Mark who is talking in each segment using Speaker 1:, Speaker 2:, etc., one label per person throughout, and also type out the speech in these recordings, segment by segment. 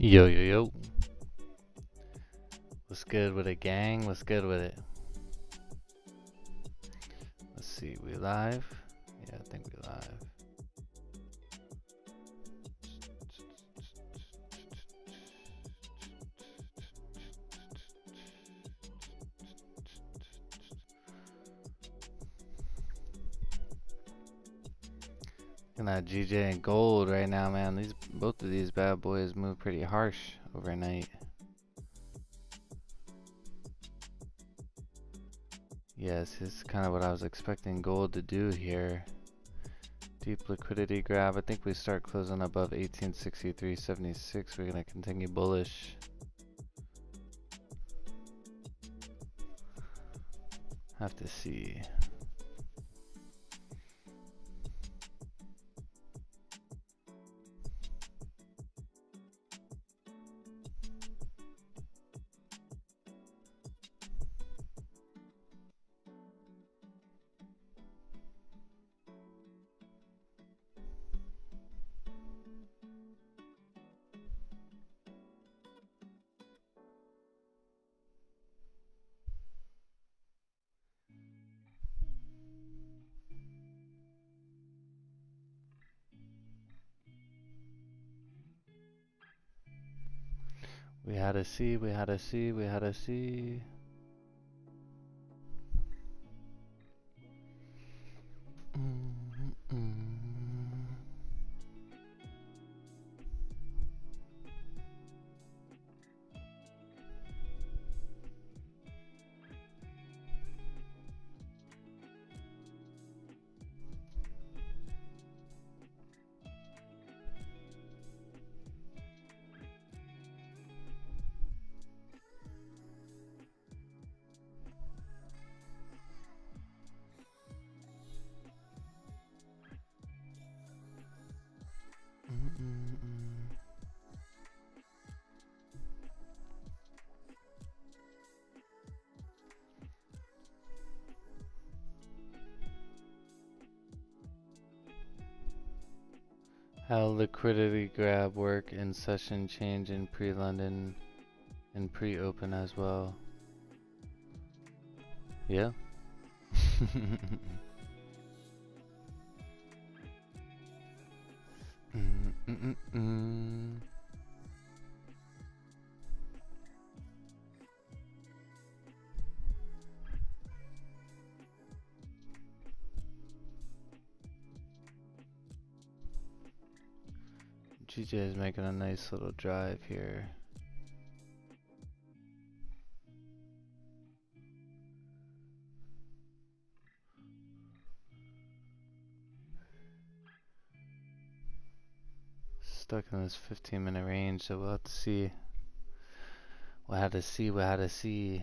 Speaker 1: Yo, yo, yo. What's good with it, gang? What's good with it? Let's see, we live? Yeah, I think we live. Looking at GJ and gold right now, man. Both of these bad boys move pretty harsh overnight. Yes, it's kind of what I was expecting gold to do here. Deep liquidity grab. I think we start closing above 1863.76. We're gonna continue bullish. Have to see. We had to see, we had to see, we had to see. How liquidity grab work in session change in pre-London and pre-open as well. Yeah. GJ is making a nice little drive here. Stuck in this 15-minute range, so we'll have to see. We'll have to see, we'll have to see.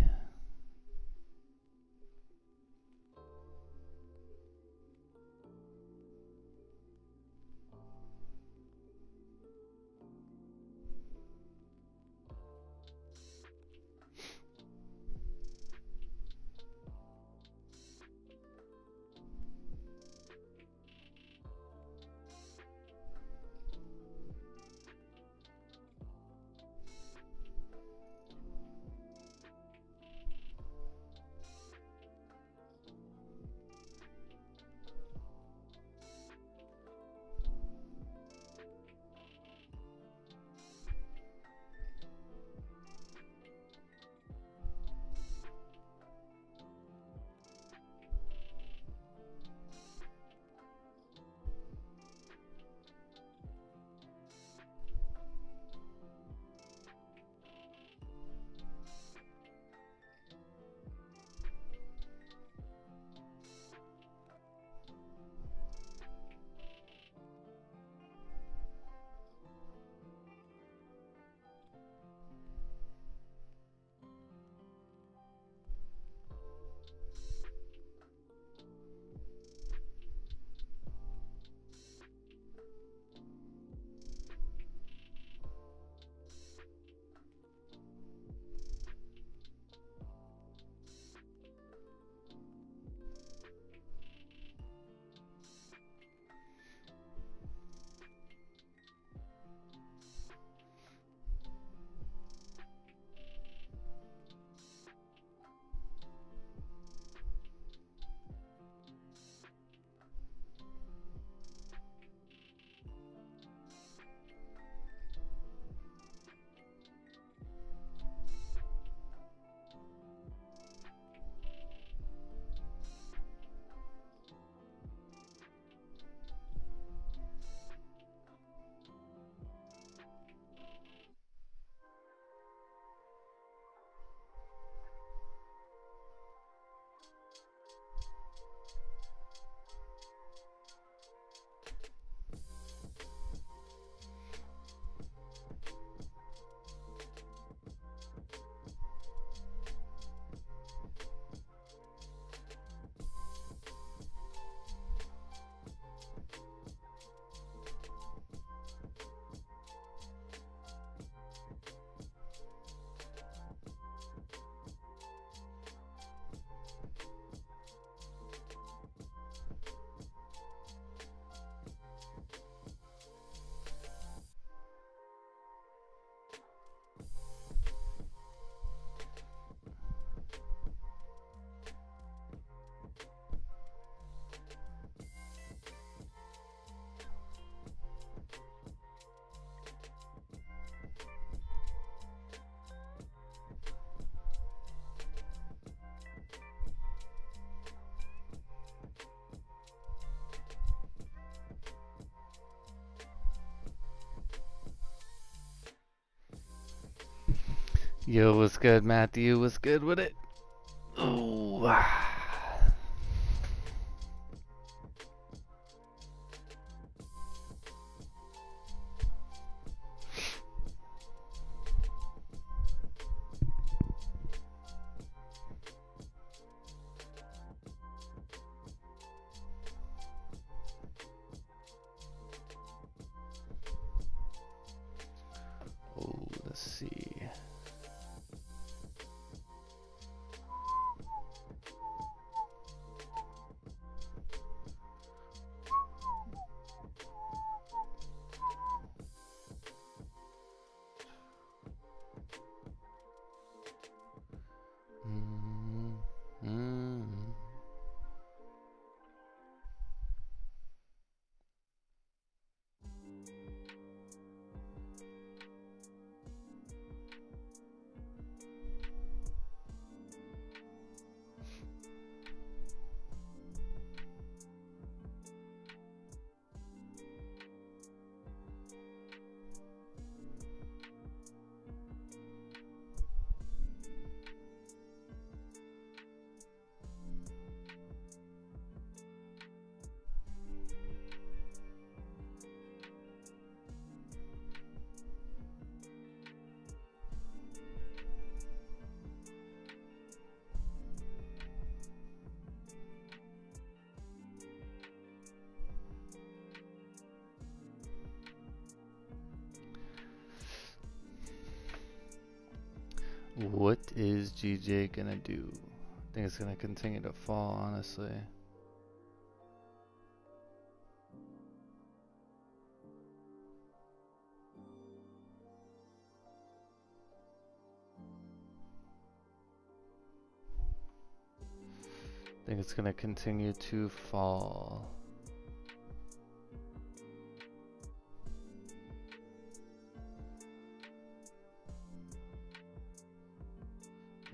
Speaker 1: Yo, what's good, Matthew? What's good with it? Oh, let's see. What is GJ gonna do? I think it's gonna continue to fall, honestly. I think it's gonna continue to fall.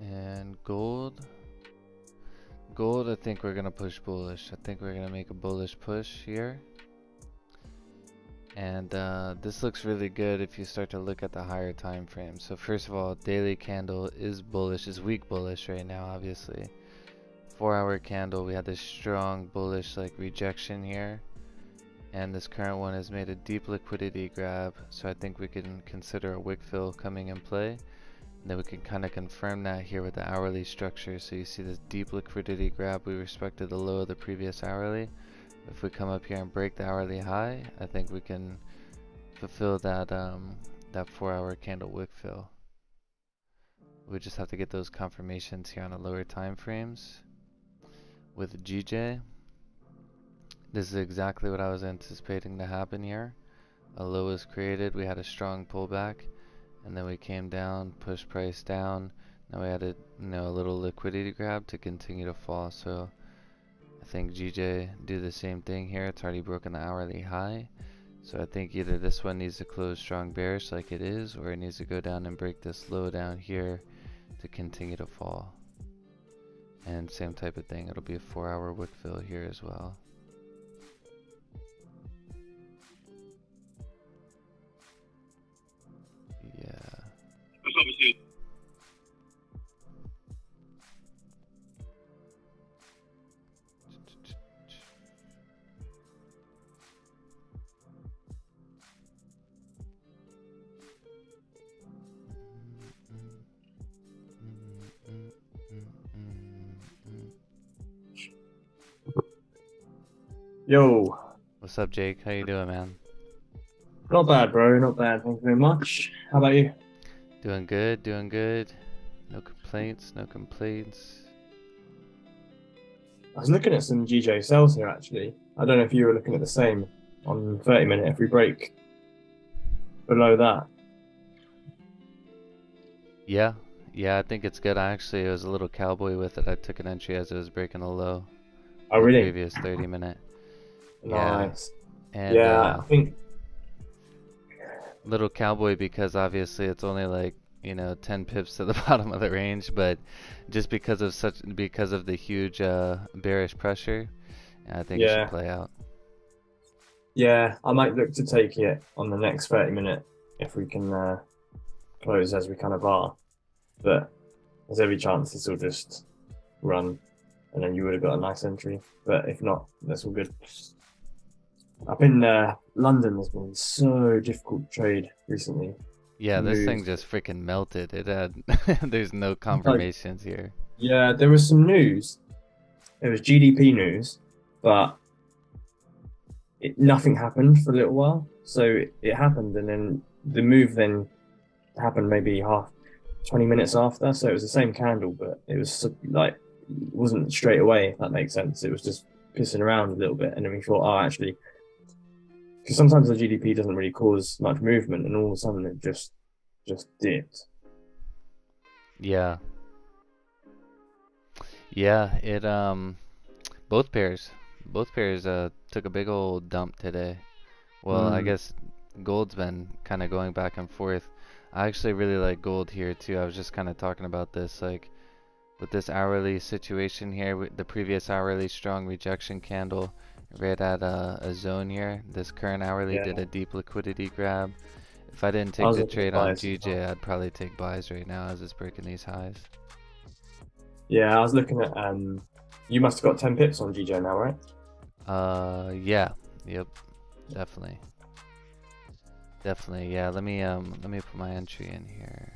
Speaker 1: And gold, I think we're gonna push bullish. I think we're gonna make a bullish push here. And this looks really good if you start to look at the higher time frame. So first of all, daily candle is bullish, is weak bullish right now, obviously. 4-hour candle, we had this strong bullish like rejection here. And this current one has made a deep liquidity grab. So I think we can consider a wick fill coming in play. Then we can kind of confirm that here with the hourly structure. So you see this deep liquidity grab, we respected the low of the previous hourly. If we come up here and break the hourly high, I think we can fulfill that that 4-hour candle wick fill. We just have to get those confirmations here on the lower time frames. With GJ, this is exactly what I was anticipating to happen here. A low was created, we had a strong pullback. And then we came down, pushed price down. Now we had a little liquidity grab to continue to fall. So I think GJ do the same thing here. It's already broken the hourly high. So I think either this one needs to close strong bearish like it is, or it needs to go down and break this low down here to continue to fall. And same type of thing. It'll be a 4-hour wick fill here as well.
Speaker 2: Yo.
Speaker 1: What's up, Jake? How you doing, man?
Speaker 2: Not bad, bro. Not bad. Thank you very much. How about you?
Speaker 1: Doing good, doing good. No complaints, no complaints.
Speaker 2: I was looking at some GJ sells here, actually. I don't know if you were looking at the same on 30-minute. If we break below that.
Speaker 1: Yeah, I think it's good. It was a little cowboy with it. I took an entry as it was breaking a low.
Speaker 2: Oh, really?
Speaker 1: The previous 30-minute.
Speaker 2: Nice.
Speaker 1: Yeah. And
Speaker 2: yeah, I think
Speaker 1: little cowboy because obviously it's only like 10 pips to the bottom of the range, but just because of the huge bearish pressure, I think it should play out.
Speaker 2: Yeah, I might look to take it on the next 30-minute if we can close as we kind of are. but there's every chance this will just run, and then you would have got a nice entry. But if not, that's all good. Up in London, has been so difficult to trade recently.
Speaker 1: Yeah, this thing
Speaker 2: Moves.
Speaker 1: just freaking melted. It had there's no
Speaker 2: Like,
Speaker 1: confirmations here.
Speaker 2: yeah, there was some news. There was GDP news, but nothing happened for a little while. So it happened, and then the move then happened maybe 20 minutes after. So it was the same candle, but it was like it wasn't straight away. If that makes sense. It was just pissing around a little bit, and then we thought, oh, actually, because sometimes the GDP doesn't really cause much movement, and all of a sudden it just dipped.
Speaker 1: Yeah. Yeah, it both pairs took a big old dump today. Well, I
Speaker 2: Mm,
Speaker 1: guess gold's been kind of going back and forth. I actually really like gold here too. I was just kind of talking about this, like with this hourly situation here, with the previous hourly strong rejection candle right at a zone here. This current hourly
Speaker 2: yeah,
Speaker 1: did a deep liquidity grab. If I didn't
Speaker 2: I
Speaker 1: take
Speaker 2: was
Speaker 1: the
Speaker 2: looking at
Speaker 1: trade on
Speaker 2: bias as well.
Speaker 1: GJ, I'd probably take buys right now as it's breaking these highs.
Speaker 2: Yeah, I was looking at You must have got 10 pips on GJ now, right?
Speaker 1: Yeah, yep, definitely, definitely. Yeah, let me put my entry in here.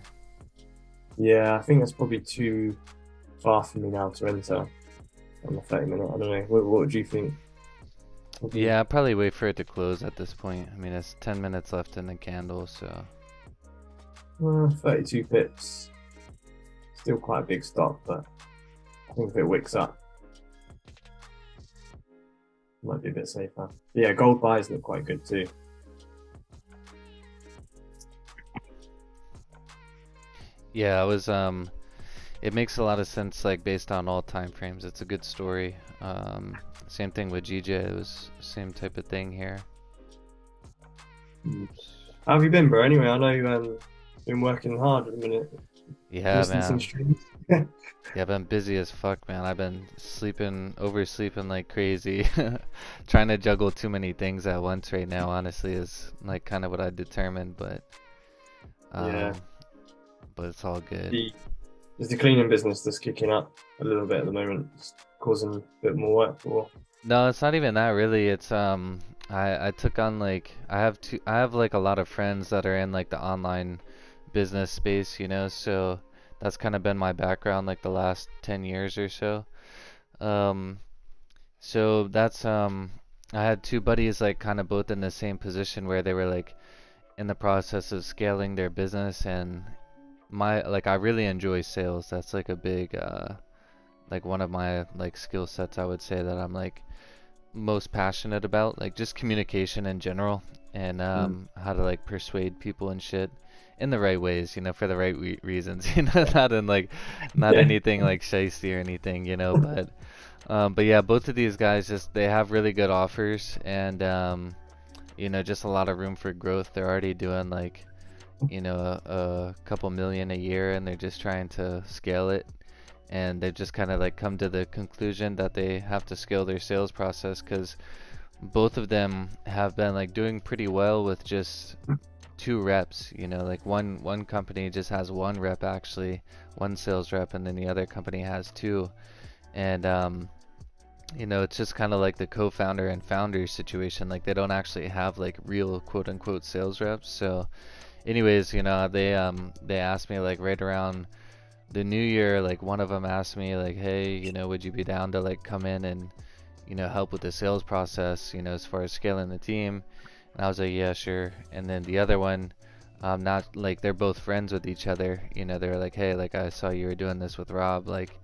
Speaker 2: Yeah, I think that's probably too far for me now to enter on the 30 minute. I don't know. What do you think? What do you,
Speaker 1: Yeah, I'll probably wait for it to close at this point. I mean, it's 10 minutes left in the candle, so
Speaker 2: 32 pips. Still quite a big stop, but I think if it wicks up, it might be a bit safer. But yeah, gold buys look quite good too.
Speaker 1: yeah, I was it makes a lot of sense like based on all time frames. It's a good story. Same thing with GJ. It was same type of thing here.
Speaker 2: Mm. How have you been, bro? Anyway, I know you've been working hard at the minute,
Speaker 1: Yeah,
Speaker 2: distancing
Speaker 1: man.
Speaker 2: streams.
Speaker 1: Yeah, I've been busy as fuck, man. I've been sleeping, oversleeping like crazy. Trying to juggle too many things at once right now, honestly, is like kind of what I determined,
Speaker 2: Yeah,
Speaker 1: um, but it's all good.
Speaker 2: the is the cleaning business that's kicking up a little bit at the moment, it's causing a bit more work for.
Speaker 1: No, it's not even that really. It's I took on like I have like a lot of friends that are in like the online business space, you know, so that's kind of been my background like the last 10 years or so. Um, so that's I had two buddies like kind of both in the same position where they were like in the process of scaling their business and my like I really enjoy sales. That's like a big like one of my like skill sets I would say that I'm like most passionate about, like just communication in general and
Speaker 2: Mm.
Speaker 1: how to like persuade people and shit in the right ways, you know, for the right reasons, you know, not in like not
Speaker 2: Yeah,
Speaker 1: anything like shisty or anything, you know, but yeah, both of these guys just they have really good offers and you know, just a lot of room for growth. They're already doing like, you know, a couple million a year and they're just trying to scale it and they've just kind of like come to the conclusion that they have to scale their sales process because both of them have been like doing pretty well with just two reps, you know, like one company just has one rep actually, one sales rep, and then the other company has two. And you know, it's just kind of like the co-founder and founder situation. Like they don't actually have like real quote unquote sales reps. So anyways, you know, they asked me like right around the new year, like one of them asked me like, hey, you know, would you be down to like come in and, you know, help with the sales process, you know, as far as scaling the team? And I was like, yeah, sure. And then the other one, not like they're both friends with each other, you know, they're like, hey, like I saw you were doing this with Rob, like,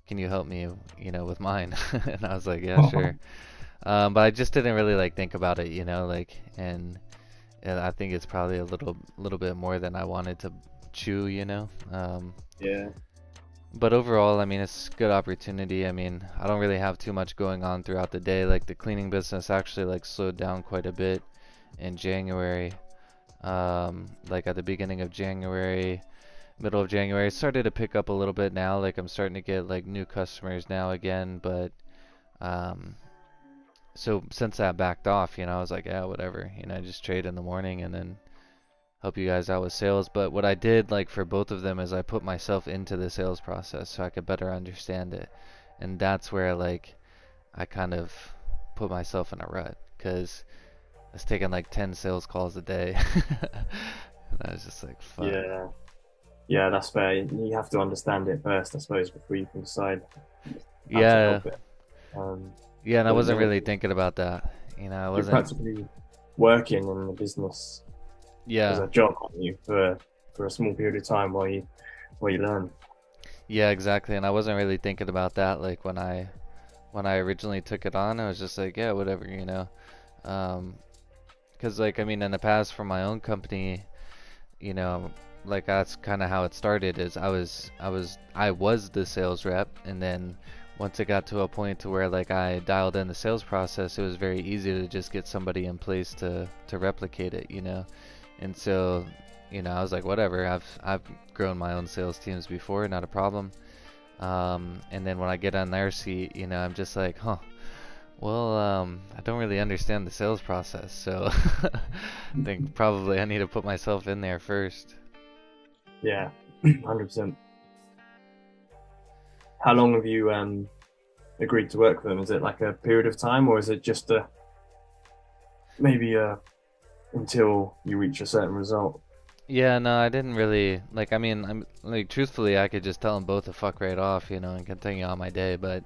Speaker 1: can you help me, you know, with mine? And I was like, yeah, sure. But I just didn't really like think about it, you know, like, and I think it's probably a little bit more than I wanted to chew, you know.
Speaker 2: yeah.
Speaker 1: But overall, I mean, it's a good opportunity. I mean, I don't really have too much going on throughout the day. Like the cleaning business actually like slowed down quite a bit in January. Like at the beginning of January, middle of January, it started to pick up a little bit now. Like I'm starting to get like new customers now again. But um, so since that backed off, you know, I was like, yeah, whatever. You know, I just trade in the morning and then help you guys out with sales. But what I did like for both of them is I put myself into the sales process so I could better understand it. And that's where like I kind of put myself in a rut because I was taking like 10 sales calls a day. And I was just like, fuck.
Speaker 2: Yeah, yeah, that's fair. You have to understand it first, I suppose, before you can decide how to
Speaker 1: Yeah,
Speaker 2: help it. Um,
Speaker 1: yeah, and I
Speaker 2: but the
Speaker 1: wasn't
Speaker 2: thing is,
Speaker 1: really thinking about that. You know, I
Speaker 2: you're
Speaker 1: wasn't,
Speaker 2: practically working in the business as
Speaker 1: yeah,
Speaker 2: a job, aren't you, for a small period of time while you learn.
Speaker 1: yeah, exactly. And I wasn't really thinking about that like when I originally took it on. I was just like, yeah, whatever, you know. Um, 'Cause like I mean in the past for my own company, you know, like that's kind of how it started is I was the sales rep, and then once it got to a point to where like I dialed in the sales process, it was very easy to just get somebody in place to replicate it, you know. And so, you know, I was like, whatever. I've grown my own sales teams before, not a problem. And then when I get on their seat, you know, I'm just like, huh. Well, I don't really understand the sales process, so I think probably I need to put myself in there first.
Speaker 2: Yeah, 100%. How long have you agreed to work with them? Is it like a period of time, or is it just a maybe until you reach a certain result?
Speaker 1: Yeah, no, I didn't really like. I mean, I'm like, truthfully, I could just tell them both to fuck right off, you know, and continue on my day. But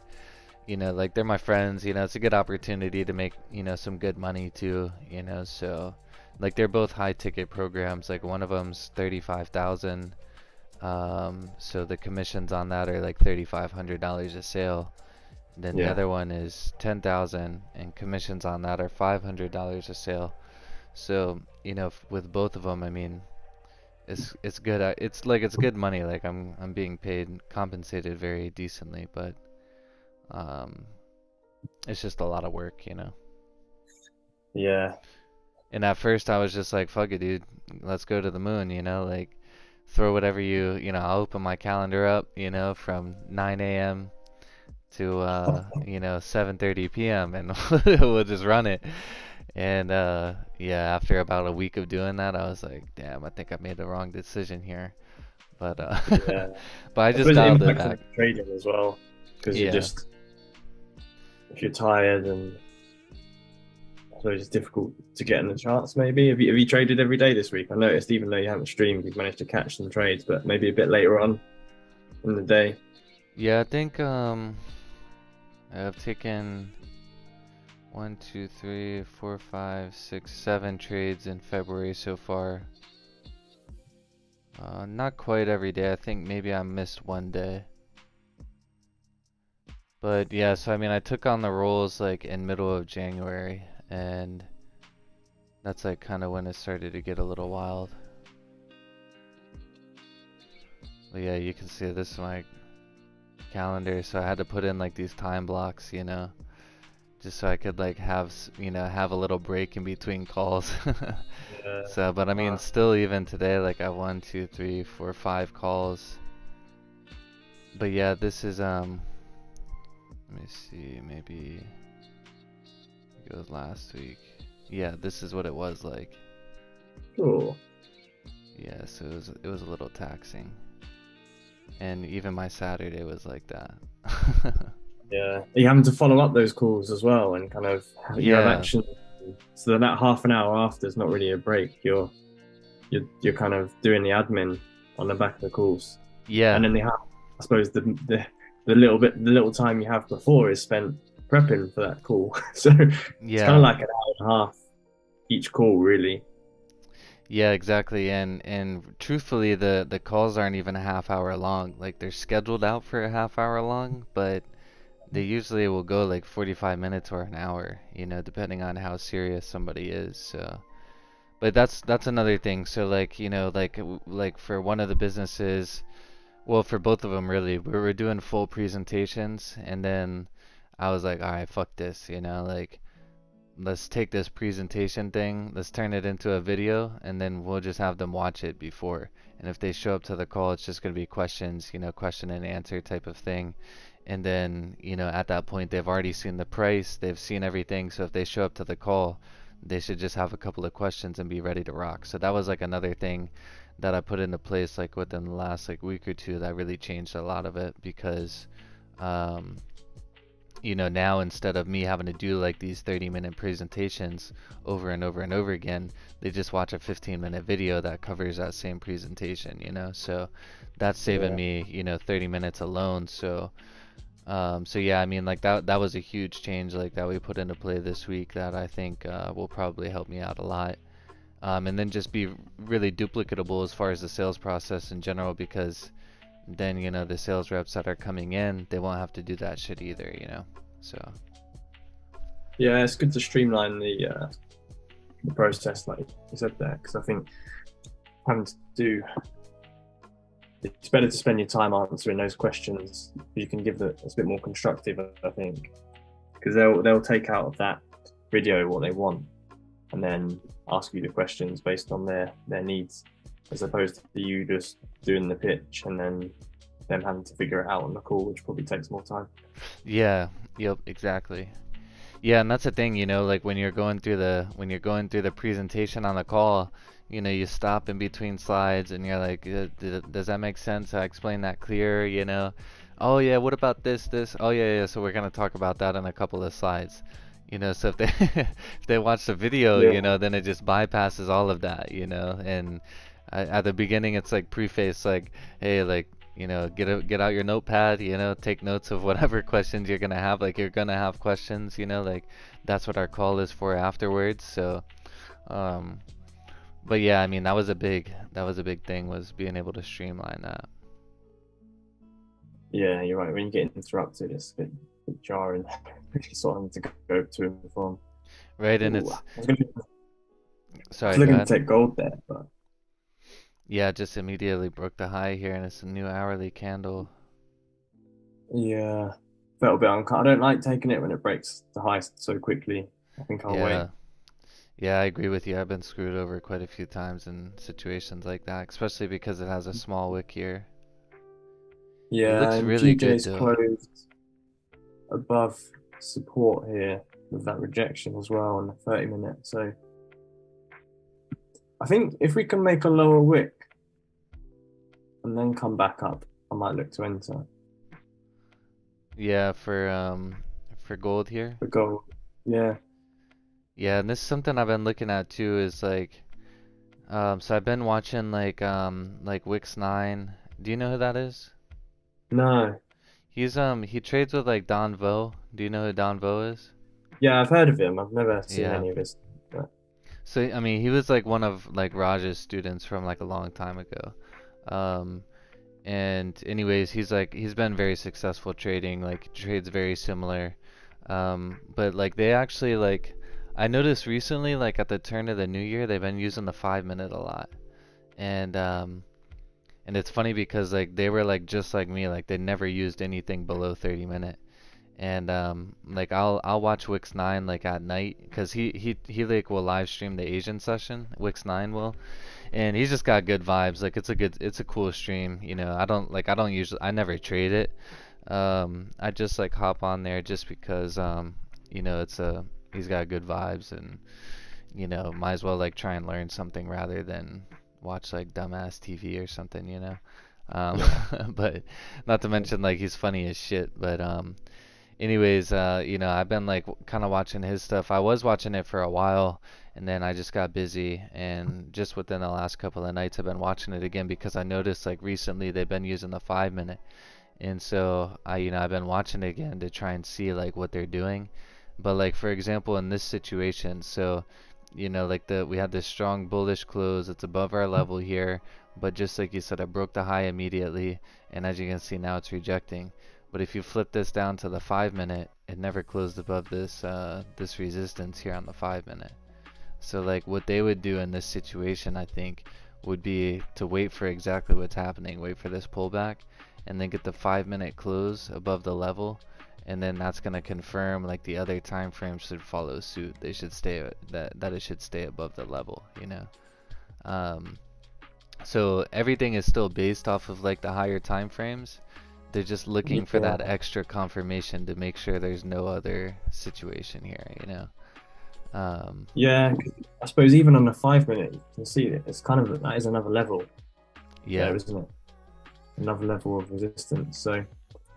Speaker 1: you know, like they're my friends, you know, it's a good opportunity to make, you know, some good money too, you know. So, like they're both high ticket programs. Like one of them's 35,000. So the commissions on that are like $3,500 a sale. Then the
Speaker 2: Yeah,
Speaker 1: other one is 10,000 and commissions on that are $500 a sale. So, you know, with both of them, I mean, it's good. It's like it's good money. Like I'm being paid, compensated very decently, but um, it's just a lot of work, you know.
Speaker 2: yeah,
Speaker 1: And at first, I was just like, "Fuck it, dude. Let's go to the moon," you know. Like, throw whatever you know. I'll open my calendar up, you know, from 9 a.m. to you know 7:30 p.m. and we'll just run it. And yeah, after about a week of doing that, I was like, damn, I think I made the wrong decision here. But
Speaker 2: yeah.
Speaker 1: but I
Speaker 2: I
Speaker 1: just
Speaker 2: suppose it
Speaker 1: dialed it
Speaker 2: impacts on
Speaker 1: back.
Speaker 2: trading as well because you're
Speaker 1: Yeah.
Speaker 2: just if you're tired and I suppose it's difficult to get in the charts. Maybe have you traded every day this week? I noticed even though you haven't streamed, you've managed to catch some trades, but maybe a bit later on in the day.
Speaker 1: Yeah, I think I've taken 1, 2, 3, 4, 5, 6, 7 trades in February so far. Not quite every day. I think maybe I missed one day. But yeah, so I mean, I took on the roles like in middle of January, and that's like kind of when it started to get a little wild. But yeah, you can see this is my calendar, so I had to put in like these time blocks, you know, just so I could like you know, have a little break in between calls.
Speaker 2: Yeah.
Speaker 1: So, but I mean,
Speaker 2: Uh,
Speaker 1: still even today, like I have 1, 2, 3, 4, 5 calls. But yeah, this is let me see, maybe it was last week. Yeah, this is what it was like.
Speaker 2: cool.
Speaker 1: Yeah, so it was a little taxing. And even my Saturday was like that.
Speaker 2: Yeah. Are you having to follow up those calls as well and kind of you have
Speaker 1: Yeah,
Speaker 2: action so that half an hour after is not really a break. You're kind of doing the admin on the back of the calls. And
Speaker 1: yeah,
Speaker 2: then I suppose the little time you have before is spent prepping for that call. So it's kind of
Speaker 1: yeah,
Speaker 2: like an hour and a half each call, really.
Speaker 1: yeah, exactly. And truthfully, the calls aren't even a half hour long. Like they're scheduled out for a half hour long, but they usually will go like 45 minutes or an hour, you know, depending on how serious somebody is. So, but that's another thing. So like, you know, like for one of the businesses, well, for both of them really, we were doing full presentations, and then I was like, all right, fuck this, you know, like let's take this presentation thing, let's turn it into a video, and then we'll just have them watch it before. And if they show up to the call, it's just going to be questions, you know, question and answer type of thing. And then, you know, at that point, they've already seen the price, they've seen everything. So if they show up to the call, they should just have a couple of questions and be ready to rock. So that was like another thing that I put into place like within the last like week or two that really changed a lot of it because um, you know, now instead of me having to do like these 30-minute presentations over and over and over again, they just watch a 15-minute video that covers that same presentation, you know. So that's saving
Speaker 2: Yeah.
Speaker 1: me, you know, 30 minutes alone. So so yeah, I mean, like that was a huge change like that we put into play this week that I think will probably help me out a lot. And then just be really duplicatable as far as the sales process in general because then, you know, the sales reps that are coming in, they won't have to do that shit either, you know. So
Speaker 2: Yeah, it's good to streamline the process, like you said there, because I think having to do it's better to spend your time answering those questions. You can give it's a bit more constructive, I think, because they'll take out of that video what they want and then ask you the questions based on their needs, as opposed to you just doing the pitch and then them having to figure it out on the call, which probably takes more time.
Speaker 1: yeah, yep, exactly. Yeah, and that's the thing, you know, like when you're going through the presentation on the call, you know, you stop in between slides and you're like, does that make sense? I explained that clear, you know? Oh yeah, what about this? Oh yeah, yeah, so we're gonna talk about that in a couple of slides. You know, so if they if they watch the video, you
Speaker 2: Yeah,
Speaker 1: know, then it just bypasses all of that, you know. And at the beginning, it's like preface, like, hey, like, you know, get out your notepad, you know, take notes of whatever questions you're gonna have. Like you're gonna have questions, you know, like that's what our call is for afterwards. So, um, but yeah, I mean, that was a big thing was being able to streamline that.
Speaker 2: yeah, you're right. When you get interrupted, it's a bit jarring. Sort of having to go to and from.
Speaker 1: Right, and
Speaker 2: Ooh,
Speaker 1: it's
Speaker 2: I was
Speaker 1: sorry, go
Speaker 2: looking to
Speaker 1: ahead.
Speaker 2: take gold there, but
Speaker 1: Yeah, it just immediately broke the high here, and it's a new hourly candle.
Speaker 2: yeah, felt a bit uncomfortable. I don't like taking it when it breaks the high so quickly. I think I'll wait.
Speaker 1: Yeah, yeah, I agree with you. I've been screwed over quite a few times in situations like that, especially because it has a small wick here. It
Speaker 2: Yeah,
Speaker 1: looks
Speaker 2: and
Speaker 1: really good
Speaker 2: GJ's
Speaker 1: though.
Speaker 2: closed above support here with that rejection as well on the 30 minute. So I think if we can make a lower wick and then come back up, I might look to enter
Speaker 1: Yeah, for gold here.
Speaker 2: the gold. Yeah,
Speaker 1: Yeah, and this is something I've been looking at too is so I've been watching like Wix 9. Do you know who that is?
Speaker 2: no,
Speaker 1: He trades with like Don Vo. Do you know who Don Vo is?
Speaker 2: yeah, I've heard of him. I've never seen
Speaker 1: Yeah.
Speaker 2: any of his. But
Speaker 1: So I mean, he was like one of like Raj's students from like a long time ago. Um and anyways, he's been very successful trading, like trades very similar. But like they actually like I noticed recently like at the turn of the new year they've been using the 5 minute a lot. And and it's funny because like they were like just like me, like they never used anything below 30 minute. And like I'll watch Wix 9 like at night because he like will live stream the Asian session. Wix 9 will, and he's just got good vibes. Like it's a cool stream. You know, I don't usually I never trade it. I just like hop on there just because you know he's got good vibes and you know might as well like try and learn something rather than watch like dumbass TV or something. You know. Um,
Speaker 2: yeah,
Speaker 1: but not to mention like he's funny as shit. But anyways, you know, I've been like kind of watching his stuff. I was watching it for a while, and then I just got busy, and just within the last couple of nights, I've been watching it again because I noticed like recently they've been using the 5 minute, and so you know, I've been watching it again to try and see like what they're doing. But like for example, in this situation, so you know, like we had this strong bullish close. It's above our level here, but just like you said, I broke the high immediately, and as you can see now, it's rejecting. But if you flip this down to the 5 minute, it never closed above this resistance here on the 5 minute. So like what they would do in this situation, I think, would be to wait for exactly what's happening, wait for this pullback, and then get the 5 minute close above the level, and then that's gonna confirm like the other time frames should follow suit. They should stay that it should stay above the level, you know. Um, so everything is still based off of like the higher time frames. They're just looking for that
Speaker 2: yeah,
Speaker 1: extra confirmation to make sure there's no other situation here, you know.
Speaker 2: Yeah, 'cause I suppose even on the 5 minute, you can see it. It's kind of that is another level
Speaker 1: Yeah,
Speaker 2: there, isn't it? Another level of resistance. So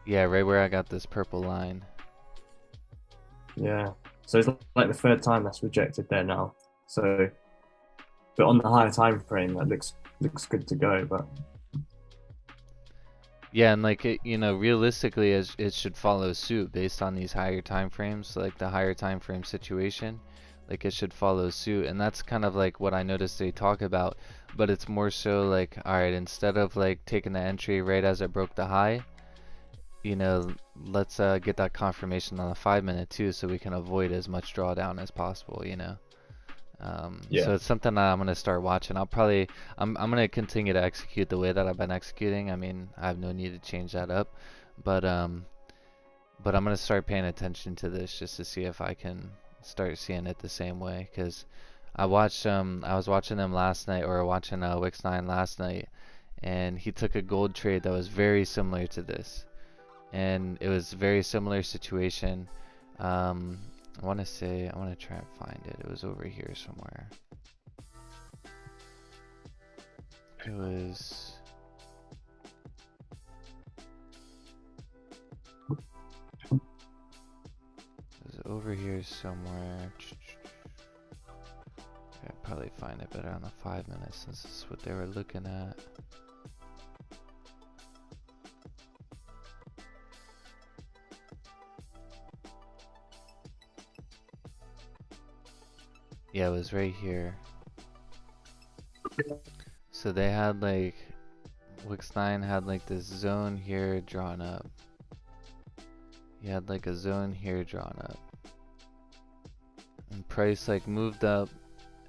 Speaker 1: yeah, right where I got this purple line.
Speaker 2: yeah, so it's like the third time that's rejected there now. So, but on the higher time frame, that looks good to go. But
Speaker 1: Yeah, and like realistically, it should follow suit based on these higher time frames, like the higher time frame situation. Like it should follow suit, and that's kind of like what I noticed they talk about. But it's more so like, all right, instead of like taking the entry right as it broke the high, let's get that confirmation on the 5 minute too, so we can avoid as much drawdown as possible.
Speaker 2: yeah,
Speaker 1: So it's something that I'm gonna start watching. I'm gonna continue to execute the way that I've been executing. I mean, I have no need to change that up, but I'm gonna start paying attention to this just to see if I can start seeing it the same way. Cause I was watching them last night, or watching Wix 9 last night, and he took a gold trade that was very similar to this, and it was a very similar situation. Um, I want to try and find it. It was over here somewhere. It was over here somewhere. I'd probably find it better on the 5 minutes since this is what they were looking at. Yeah, it was right here. So they had like, Wix 9 had like this zone here drawn up. He had like a zone here drawn up. And price like moved up,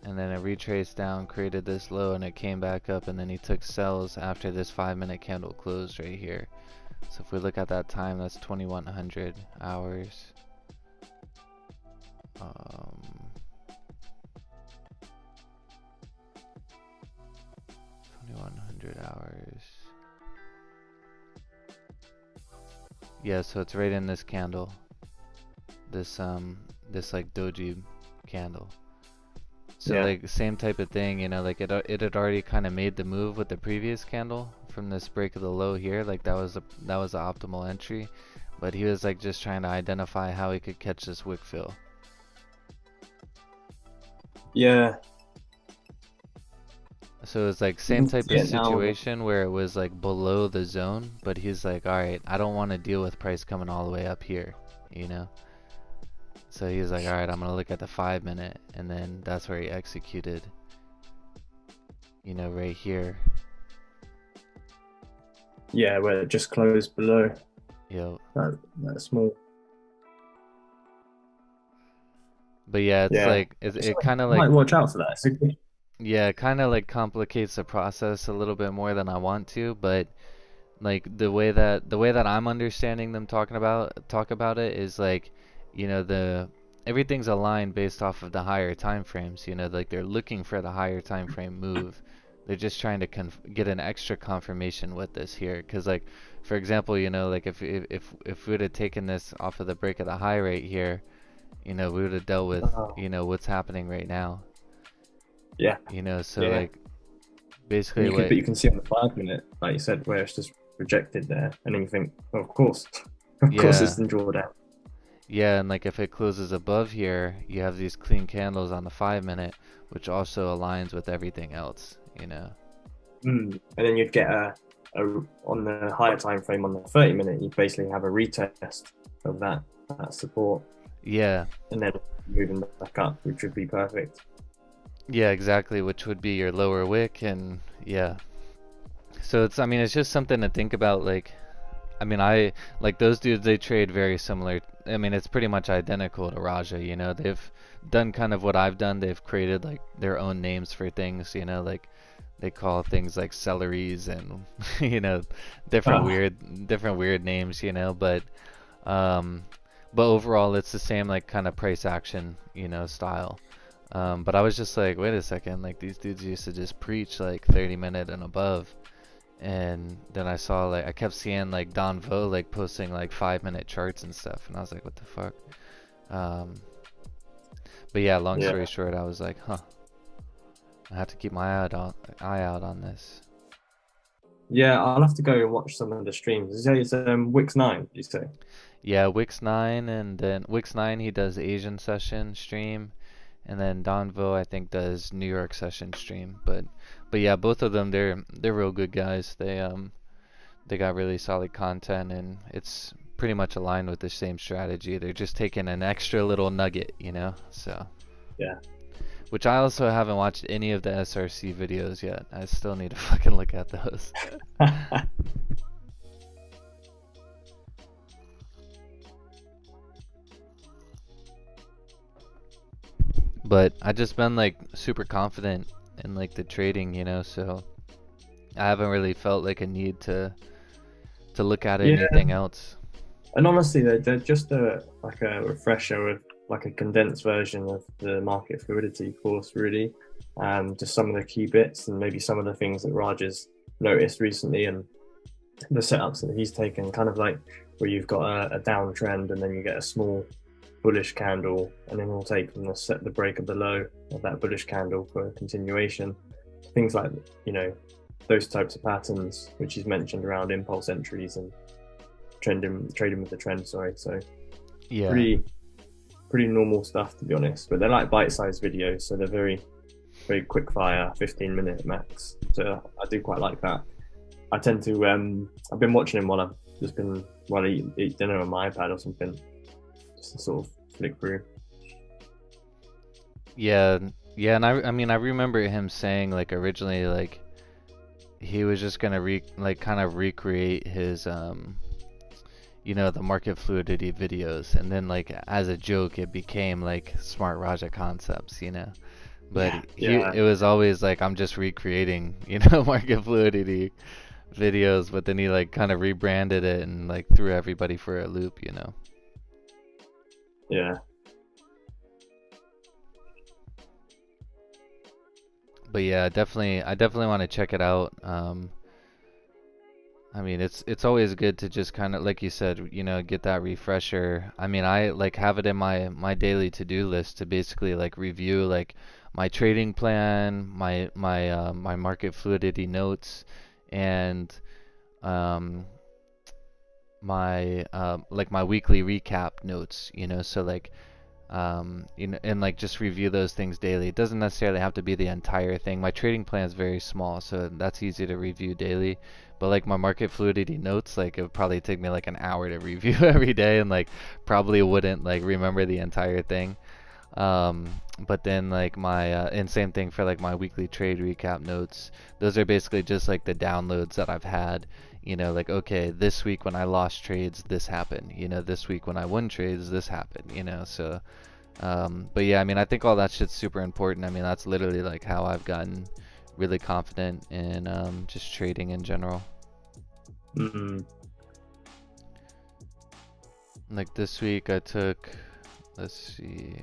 Speaker 1: and then it retraced down, created this low, and it came back up, and then he took sells after this 5 minute candle closed right here. So if we look at that time, that's 2100 hours. 2100 hours. Yeah, so it's right in this candle. This like doji candle. So
Speaker 2: yeah,
Speaker 1: like same type of thing, like it had already kind of made the move with the previous candle from this break of the low here. Like that was the optimal entry, but he was like just trying to identify how he could catch this wick fill.
Speaker 2: yeah.
Speaker 1: So it's like
Speaker 2: You
Speaker 1: same
Speaker 2: can
Speaker 1: type
Speaker 2: see
Speaker 1: of
Speaker 2: it now.
Speaker 1: situation where it was like below the zone, but he's like, all right, I don't want to deal with price coming all the way up here, you know? So he's like, all right, I'm gonna look at the 5 minute, and then that's where he executed, right here.
Speaker 2: Yeah, where it just closed below
Speaker 1: Yo.
Speaker 2: that small.
Speaker 1: But yeah, it's
Speaker 2: Yeah,
Speaker 1: like it kind of
Speaker 2: I
Speaker 1: like,
Speaker 2: might watch out for that. It's a good,
Speaker 1: yeah, it kind of like complicates the process a little bit more than I want to, but like the way that I'm understanding them talk about it is like, the everything's aligned based off of the higher time frames. Like they're looking for the higher time frame move. They're just trying to get an extra confirmation with this here, because like, for example, like if we would have taken this off of the break of the high right here, we would have dealt with
Speaker 2: oh,
Speaker 1: what's happening right now.
Speaker 2: yeah,
Speaker 1: So
Speaker 2: yeah.
Speaker 1: like
Speaker 2: And
Speaker 1: basically
Speaker 2: you can,
Speaker 1: what,
Speaker 2: but you can see on the 5 minute, like you said, where it's just rejected there, and then you think, oh, of course, of course, it's
Speaker 1: yeah.
Speaker 2: in drawdown.
Speaker 1: Yeah, and like if it closes above here, you have these clean candles on the 5 minute, which also aligns with everything else.
Speaker 2: And then you'd get a on the higher time frame on the 30 minute, you basically have a retest of that support,
Speaker 1: Yeah,
Speaker 2: and then moving back up, which would be perfect.
Speaker 1: yeah, exactly, which would be your lower wick, and yeah. So I mean, it's just something to think about. Like, I mean, I like those dudes. They trade very similar. I mean, it's pretty much identical to Raja. They've done kind of what I've done. They've created like their own names for things. Like they call things like celeries and you know
Speaker 2: Oh,
Speaker 1: different weird names. Um, but overall, it's the same like kind of price action style. But I was just like, wait a second, like these dudes used to just preach like 30 minute and above. And then I saw like I kept seeing like Don Vo like posting like 5 minute charts and stuff, and I was like, what the fuck? Um, But yeah, long
Speaker 2: Yeah.
Speaker 1: story short, I was like, huh, I have to keep my eye out on this.
Speaker 2: Yeah, I'll have to go and watch some of the streams. You say it's Wix 9, you say?
Speaker 1: Yeah, Wix 9, and then Wix 9 he does Asian session stream, and then Donvo I think does New York session stream. But yeah, both of them they're real good guys. They got really solid content, and it's pretty much aligned with the same strategy. They're just taking an extra little nugget, you know? So,
Speaker 2: Yeah.
Speaker 1: which I also haven't watched any of the SRC videos yet. I still need to fucking look at those. But I just been like super confident in like the trading, you know, so I haven't really felt like a need to look at
Speaker 2: Yeah,
Speaker 1: anything else.
Speaker 2: and honestly, they're just like a refresher of like a condensed version of the market fluidity course, really. Just some of the key bits and maybe some of the things that Raj has noticed recently and the setups that he's taken, kind of like where you've got a downtrend and then you get a small bullish candle, and then we'll take from the break of the low of that bullish candle for a continuation. Things like, you know, those types of patterns which he's mentioned around impulse entries and trading with the trend. Sorry, so
Speaker 1: Yeah.
Speaker 2: pretty pretty normal stuff, to be honest. But they're like bite-sized videos, so they're very quick fire, 15-minute max. So I do quite like that. I tend to I've been watching him while I've just been while I eat dinner on my iPad or something, just to sort of flick through.
Speaker 1: Yeah, yeah, and I mean I remember him saying like originally like he was just gonna like kind of recreate his you know, the market fluidity videos, and then like as a joke it became like Smart Raja concepts, you know. But
Speaker 2: Yeah,
Speaker 1: it was always like I'm just recreating, you know, market fluidity videos, but then he like kind of rebranded it and like threw everybody for a loop, you know.
Speaker 2: yeah,
Speaker 1: But yeah, I definitely want to check it out. I mean, it's always good to just kind of, like you said, you know, get that refresher. I mean, I like have it in my daily to-do list to basically like review like my trading plan, my market fluidity notes, and um my like my weekly recap notes, you know, so like you know, and like just review those things daily. It doesn't necessarily have to be the entire thing. My trading plan is very small, so that's easy to review daily. But like my market fluidity notes, like it would probably take me like an hour to review every day, and like probably wouldn't like remember the entire thing. Um, but then like my and same thing for like my weekly trade recap notes. Those are basically just like the downloads that I've had. You know, like okay, this week when I lost trades, this happened. You know, this week when I won trades, this happened. You know, so but yeah, I mean, I think all that shit's super important. I mean, that's literally like how I've gotten really confident in just trading in general.
Speaker 2: mm,
Speaker 1: Like this week, I took, let's see,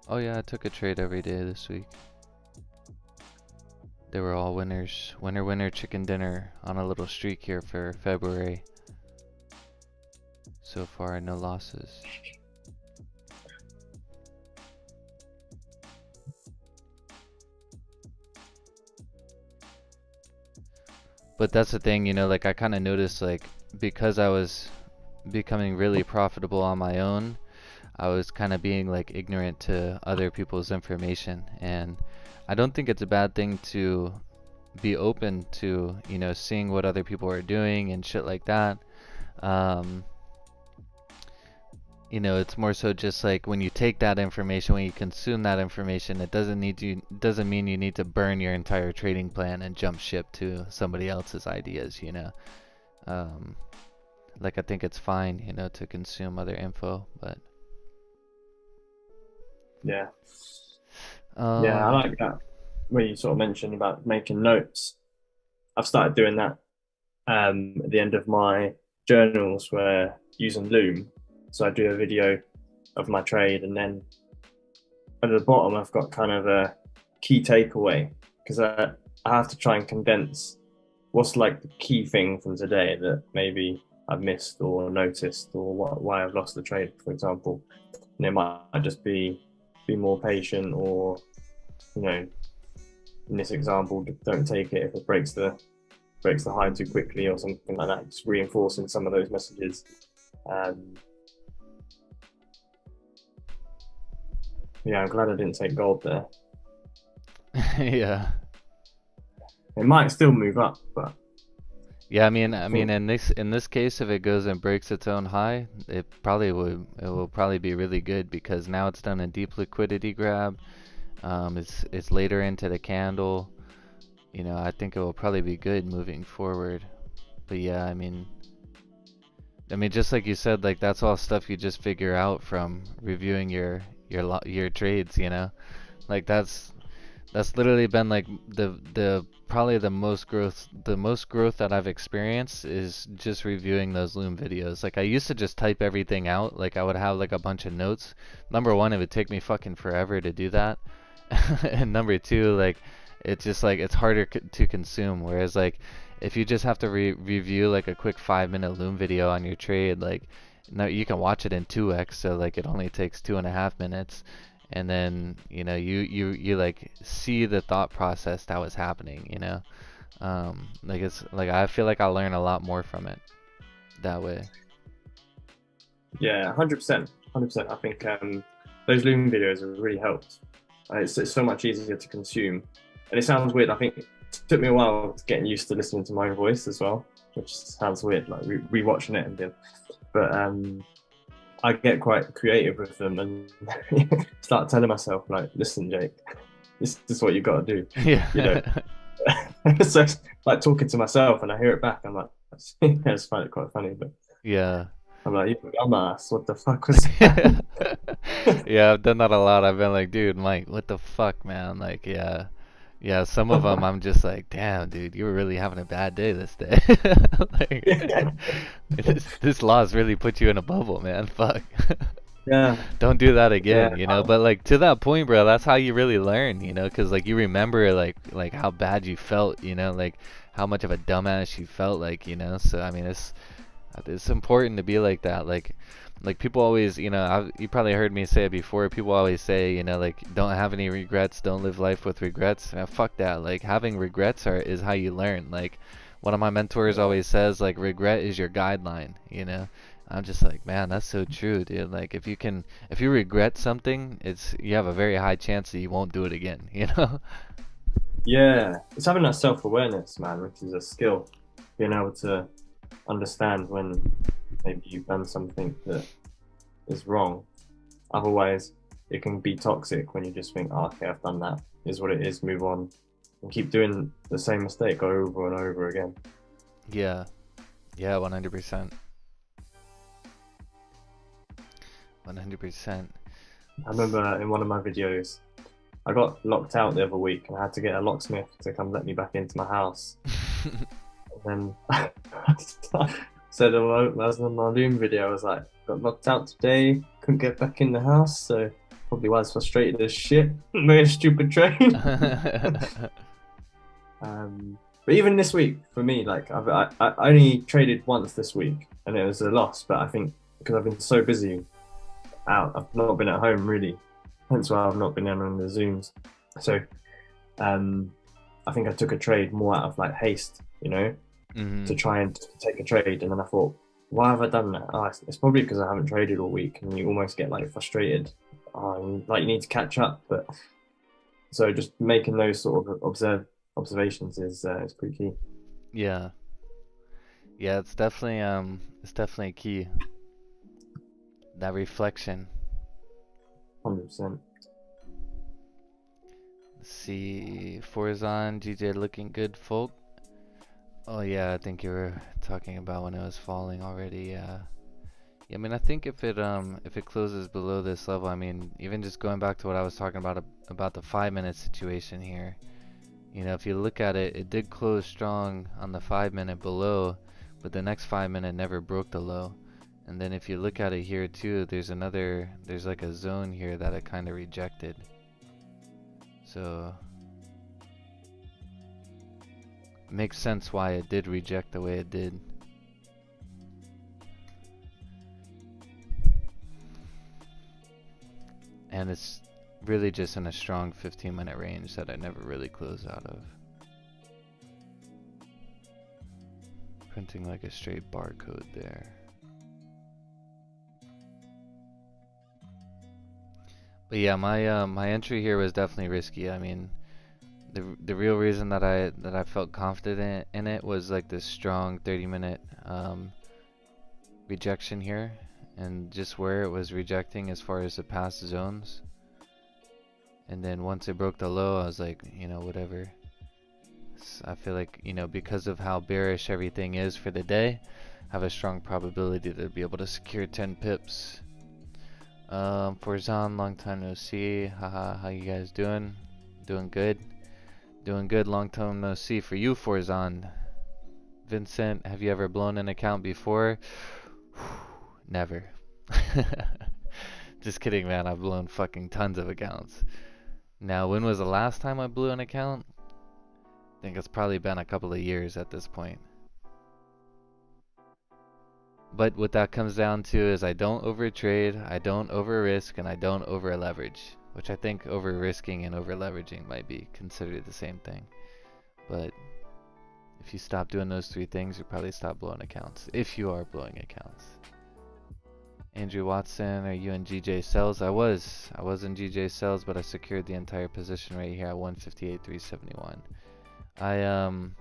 Speaker 1: oh yeah, I took a trade every day this week. They were all winners. Winner, winner, chicken dinner on a little streak here for February. So far, no losses. But that's the thing, you know, like I kind of noticed like because I was becoming really profitable on my own, I was kind of being like ignorant to other people's information. And I don't think it's a bad thing to be open to, you know, seeing what other people are doing and shit like that. Um, you know, it's more so just like when you take that information, when you consume that information, it doesn't mean you need to burn your entire trading plan and jump ship to somebody else's ideas, you know. Um, like I think it's fine, you know, to consume other info, but
Speaker 2: yeah, yeah. I
Speaker 1: um,
Speaker 2: like that where you sort of mentioned about making notes. I've started doing that at the end of my journals, where using Loom. So I do a video of my trade, and then at the bottom I've got kind of a key takeaway, because I have to try and condense what's like the key thing from today that maybe I've missed or noticed, or why I've lost the trade, for example. And it might just be be more patient, or in this example, don't take it if it breaks the high too quickly or something like that. Just reinforcing some of those messages. Yeah, I'm glad I didn't take gold there.
Speaker 1: Yeah.
Speaker 2: It might still move up, but
Speaker 1: Yeah, I mean, in this case, if it goes and breaks its own high, it will probably be really good because now it's done a deep liquidity grab. It's later into the candle. You know, I think it will probably be good moving forward. But yeah, I mean, just like you said, like that's all stuff you just figure out from reviewing your trades. You know, like that's literally been like the probably the most growth that I've experienced is just reviewing those Loom videos. Like I used to just type everything out. Like I would have like a bunch of notes. Number one, it would take me fucking forever to do that. And number two, like it's just like it's harder to consume. Whereas like if you just have to review like a quick 5-minute Loom video on your trade, like no, you can watch it in 2x, so like it only takes 2.5 minutes, and then you like see the thought process that was happening. Like it's like I feel like I learn a lot more from it that way.
Speaker 2: yeah, 100%, 100%. I think those Loom videos have really helped. It's so much easier to consume, and it sounds weird. I think it took me a while to get used to listening to my own voice as well, which sounds weird, like rewatching it and being, but I get quite creative with them and start telling myself like, listen, Jake, this is what you got to do.
Speaker 1: Yeah.
Speaker 2: So it's like talking to myself, and I hear it back. I'm like, I just find it quite funny, but
Speaker 1: Yeah.
Speaker 2: I'm like, you dumbass, what the fuck was that?
Speaker 1: Yeah, I've done that a lot. I've been like, dude, Mike, what the fuck, man? Like, yeah. Yeah, some of them I'm just like, damn, dude, you were really having a bad day this day. Like, this law's really put you in a bubble, man. Fuck.
Speaker 2: Yeah,
Speaker 1: Don't do that
Speaker 2: yeah,
Speaker 1: again, But like to that point, bro, that's how you really learn, because like you remember like how bad you felt, like how much of a dumbass you felt, like, So I mean, it's important to be like that, like people always, you probably heard me say it before. People always say, like don't have any regrets, don't live life with regrets. Fuck that. Like having regrets is how you learn. Like one of my mentors always says, like regret is your guideline. I'm just like, man, that's so true, dude. Like if you regret something, you have a very high chance that you won't do it again.
Speaker 2: yeah. It's having that self-awareness, man, which is a skill. Being able to understand when maybe you've done something that is wrong. Otherwise, it can be toxic when you just think, oh, okay, I've done that. Is what it is. Move on, and keep doing the same mistake over and over again.
Speaker 1: Yeah, yeah, 100%. 100%.
Speaker 2: I remember in one of my videos, I got locked out the other week, and I had to get a locksmith to come let me back into my house. And then said, as in my Loom video, I was like, got locked out today, couldn't get back in the house, so probably was frustrated as shit. Made a stupid trade. But even this week, for me, like I only traded once this week, and it was a loss. But I think because I've been so busy out, I've not been at home really. Hence why I've not been on the Zooms. So I think I took a trade more out of like haste, to try and take a trade. And then I thought, why have I done that? Oh, it's probably because I haven't traded all week, and you almost get like frustrated. Like you need to catch up. But so just making those sort of observations is pretty key.
Speaker 1: Yeah, yeah, it's definitely key. That reflection.
Speaker 2: 100%.
Speaker 1: Let's see, Forzon, GJ looking good, folk. Oh yeah, I think you were talking about when it was falling already. Yeah. Yeah, I mean, I think if it closes below this level, I mean, even just going back to what I was talking about the 5-minute situation here. If you look at it, it did close strong on the 5-minute below, but the next 5-minute never broke the low. And then if you look at it here too, there's like a zone here that it kind of rejected. So makes sense why it did reject the way it did. And really just in a strong 15-minute range that I never really close out of. Printing like a straight barcode there. But yeah, my entry here was definitely risky. I mean, the real reason that I felt confident in it was like this strong 30-minute rejection here, and just where it was rejecting as far as the past zones. And then once it broke the low, I was like, you know, whatever. I feel like, you know, because of how bearish everything is for the day, I have a strong probability to be able to secure 10 pips. Forzan, long time no see. Haha, how you guys doing? Doing good? Doing good, long time no see for you, Forzan. Vincent, have you ever blown an account before? Never. Just kidding, man. I've blown fucking tons of accounts. Now, when was the last time I blew an account? I think it's probably been a couple of years at this point. But what that comes down to is I don't overtrade, I don't over risk, and I don't over leverage. Which I think over risking and over leveraging might be considered the same thing. But if you stop doing those three things, you probably stop blowing accounts. If you are blowing accounts. Andrew Watson, are you in GJ Cells? I was in GJ Cells, but I secured the entire position right here at 158.371.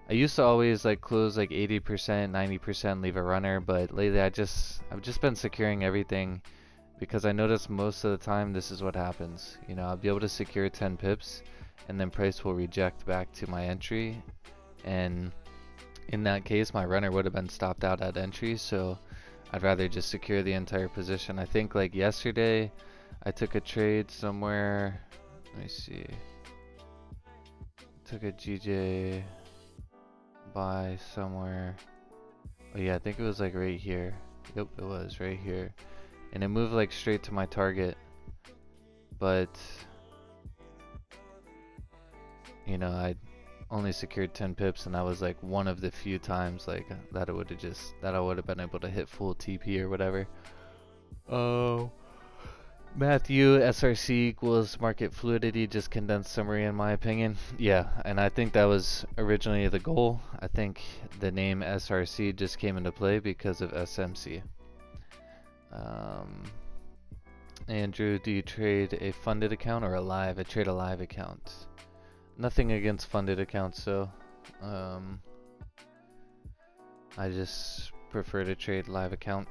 Speaker 1: I used to always like close like 80%, 90%, leave a runner, but lately I've just been securing everything because I notice most of the time this is what happens. You know, I'll be able to secure 10 pips and then price will reject back to my entry, and in that case my runner would have been stopped out at entry, so I'd rather just secure the entire position. I think like yesterday I took a trade somewhere, let me see, took a GJ buy somewhere. Oh yeah, I think it was like right here. Yep, it was right here. And it moved like straight to my target. But you know, I only secured 10 pips, and that was like one of the few times like that I would have been able to hit full TP or whatever. Oh, Matthew, SRC equals market fluidity, just condensed summary in my opinion. Yeah, and I think that was originally the goal. I think the name SRC just came into play because of SMC. Andrew, do you trade a funded account or a live? I trade a live account. Nothing against funded accounts, so I just prefer to trade live account.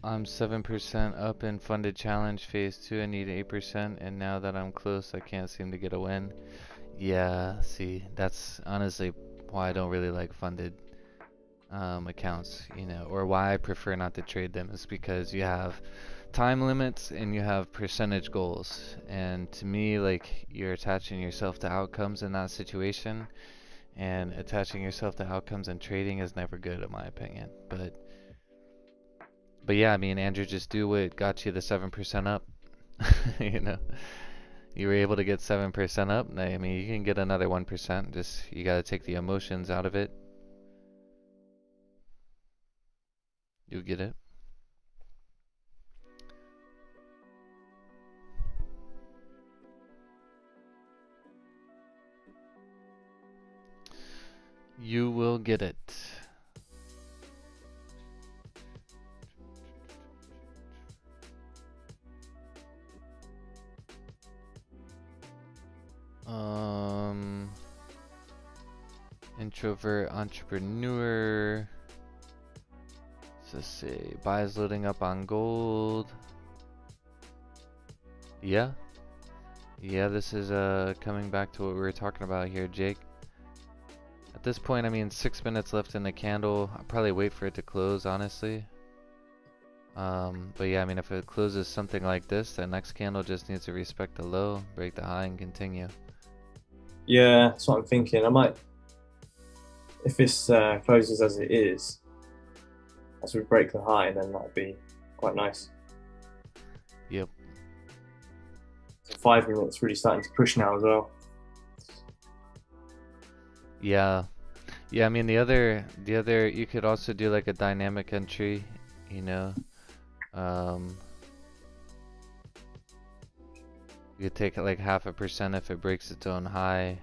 Speaker 1: I'm 7% up in funded challenge phase 2. I need 8%, and now that I'm close, I can't seem to get a win. Yeah, see, that's honestly why I don't really like funded accounts, you know, or why I prefer not to trade them, is because you have time limits and you have percentage goals, and to me, like, you're attaching yourself to outcomes in that situation, and attaching yourself to outcomes in trading is never good in my opinion. But yeah, I mean, Andrew, just do what got you the 7% up. You know, You were able to get 7% up. I mean, you can get another 1%. Just you got to take the emotions out of it. You'll get it. You will get it. Introvert entrepreneur. Let's see. Buys loading up on gold. Yeah. Yeah, this is coming back to what we were talking about here, Jake. At this point, I mean, 6 minutes left in the candle. I'll probably wait for it to close, honestly. But yeah, I mean, if it closes something like this, the next candle just needs to respect the low, break the high, and continue.
Speaker 2: Yeah, that's what I'm thinking. I might, if this closes as it is, as we break the high, then that'd be quite nice.
Speaker 1: Yep.
Speaker 2: So 5 minutes really starting to push now as well.
Speaker 1: Yeah. Yeah, I mean, the other, you could also do like a dynamic entry, you know. You could take like 0.5% if it breaks its own high,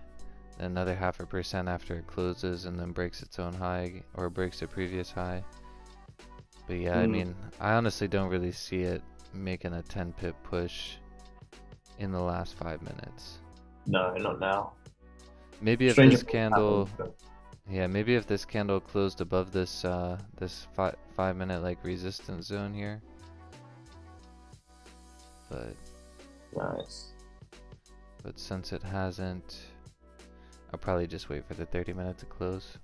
Speaker 1: another 0.5% after it closes, and then breaks its own high or breaks the previous high. But yeah, I mean, I honestly don't really see it making a 10 pip push in the last 5 minutes.
Speaker 2: No, not now.
Speaker 1: Maybe if this candle, yeah, maybe if this candle closed above this this 5 minute like resistance zone here. But
Speaker 2: nice.
Speaker 1: But since it hasn't, I'll probably just wait for the 30 minute to close.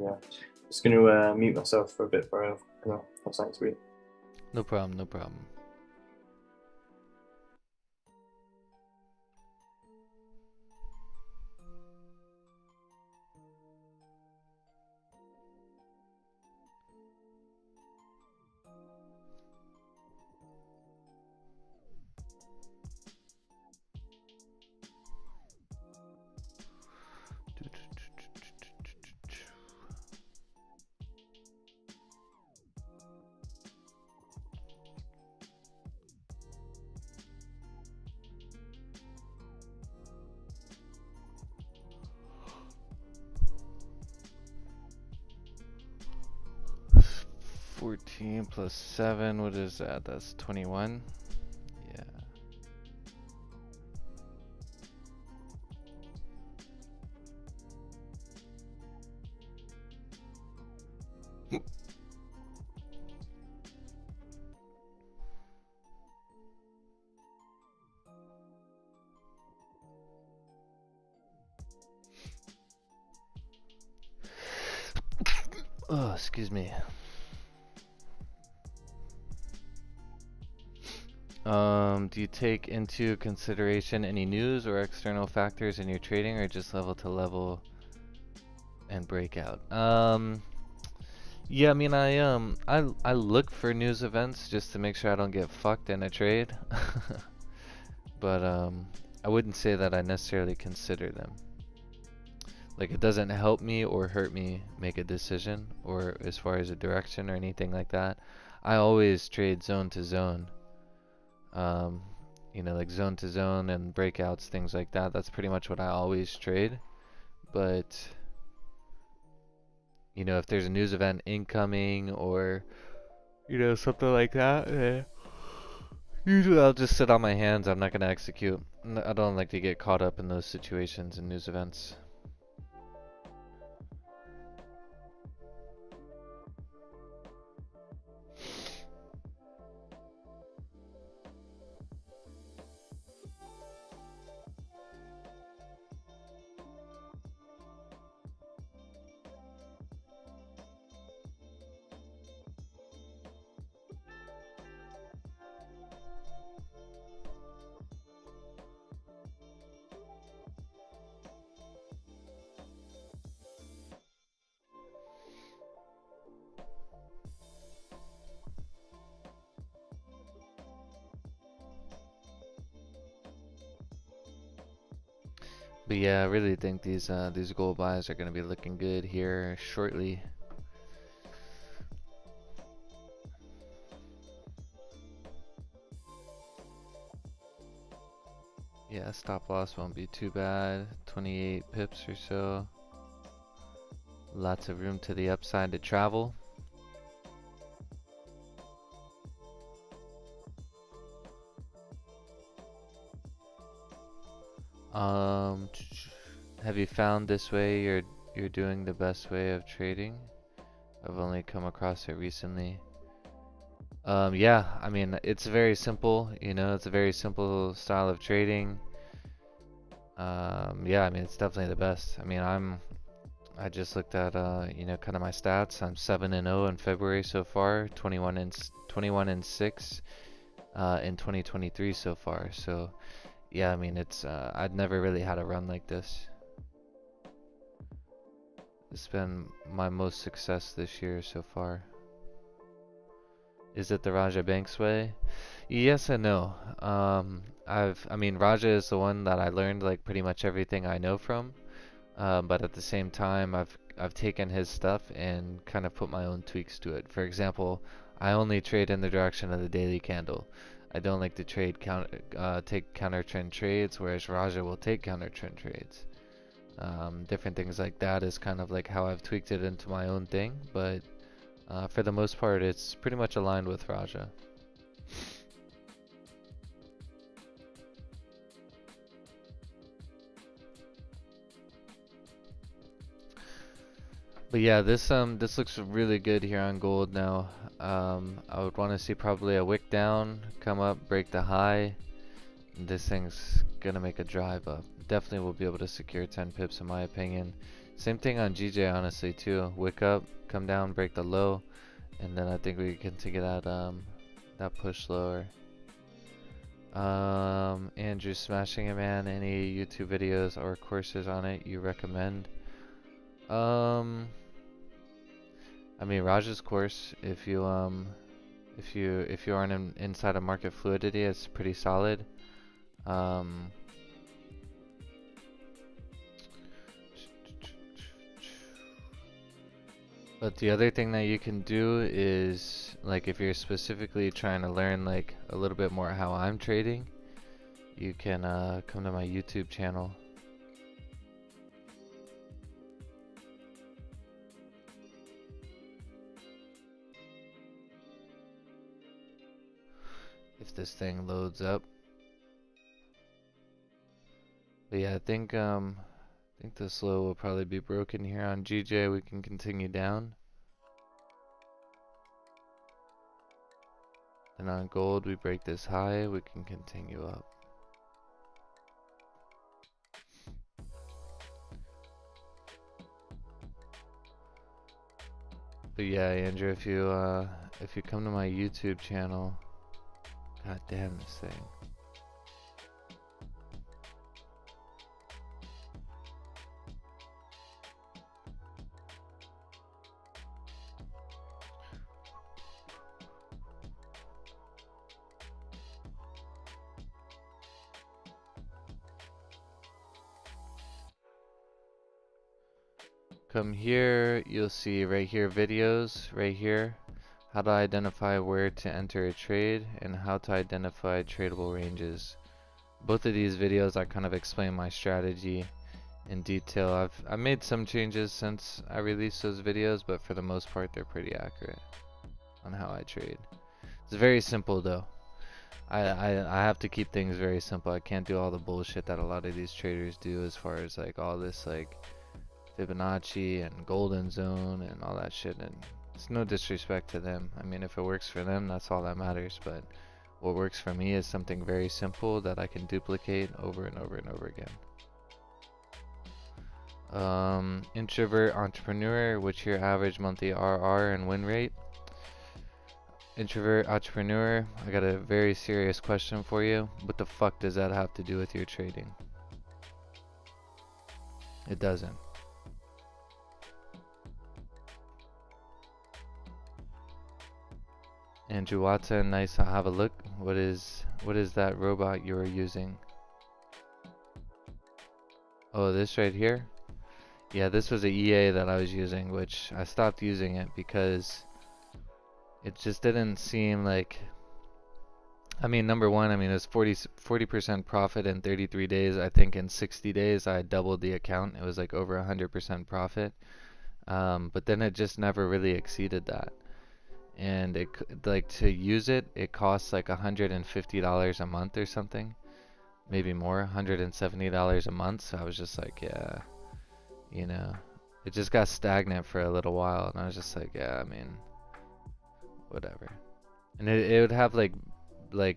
Speaker 2: Yeah, just gonna mute myself for a bit, bro. I'll sign to it.
Speaker 1: No problem, no problem. $14 plus 7, what is that? That's 21. Yeah. Oh, excuse me. Do you take into consideration any news or external factors in your trading, or just level to level and breakout? Yeah, I mean, I look for news events just to make sure I don't get fucked in a trade. But I wouldn't say that I necessarily consider them. Like, it doesn't help me or hurt me make a decision, or as far as a direction or anything like that. I always trade zone to zone. You know, like zone to zone and breakouts, things like that. That's pretty much what I always trade. But, you know, if there's a news event incoming or, you know, something like that, usually I'll just sit on my hands. I'm not going to execute. I don't like to get caught up in those situations and news events. But yeah, I really think these gold buys are going to be looking good here shortly. Yeah, stop loss won't be too bad. 28 pips or so. Lots of room to the upside to travel. Have you found this way you're doing the best way of trading? I've only come across it recently. Yeah, I mean it's very simple, you know, it's a very simple style of trading. Yeah, I mean it's definitely the best. I mean I just looked at you know, kind of my stats. I'm 7-0 in February so far, 21 and 6 in 2023 so far. So yeah, I mean it's I'd never really had a run like this. It's been my most success this year so far. Is it the Raja Banks way? Yes and no. I mean, Raja is the one that I learned like pretty much everything I know from. But at the same time, I've taken his stuff and kind of put my own tweaks to it. For example, I only trade in the direction of the daily candle. I don't like to take counter trend trades, whereas Raja will take counter trend trades. Different things like that is kind of like how I've tweaked it into my own thing, but for the most part, it's pretty much aligned with Raja. But yeah, this looks really good here on gold now. I would want to see probably a wick down, come up, break the high. This thing's gonna make a drive up. Definitely will be able to secure 10 pips in my opinion. Same thing on GJ honestly too. Wick up, come down, break the low, and then I think we can take that push lower. Andrew smashing it, man. Any YouTube videos or courses on it you recommend? I mean Raj's course, if you aren't inside of market fluidity, it's pretty solid. Um, but the other thing that you can do is, like, if you're specifically trying to learn like a little bit more how I'm trading, you can come to my YouTube channel. If this thing loads up. But yeah, I think this low will probably be broken here on GJ. We can continue down. And on gold, we break this high, we can continue up. But yeah, Andrew, if you come to my YouTube channel, god damn this thing. Come here, you'll see right here videos, right here, how to identify where to enter a trade and how to identify tradable ranges. Both of these videos I kind of explain my strategy in detail. I've made some changes since I released those videos, but for the most part they're pretty accurate on how I trade. It's very simple though. I have to keep things very simple. I can't do all the bullshit that a lot of these traders do as far as like all this like Fibonacci and golden zone and all that shit, and it's no disrespect to them. I mean, if it works for them, that's all that matters, but what works for me is something very simple that I can duplicate over and over and over again. Introvert entrepreneur, what's your average monthly RR and win rate? Introvert entrepreneur, I got a very serious question for you. What the fuck does that have to do with your trading? It doesn't. Andrew Watson, nice to have a look. What is that robot you are using? Oh, this right here? Yeah, this was a EA that I was using, which I stopped using it because it just didn't seem like, I mean, number one, I mean, it was 40% profit in 33 days. I think in 60 days, I doubled the account. It was like over 100% profit. But then it just never really exceeded that. And like to use it, it costs like $150 a month or something, maybe more, $170 a month. So I was just like, yeah, you know, it just got stagnant for a little while, and I was just like, yeah, I mean, whatever. And it would have like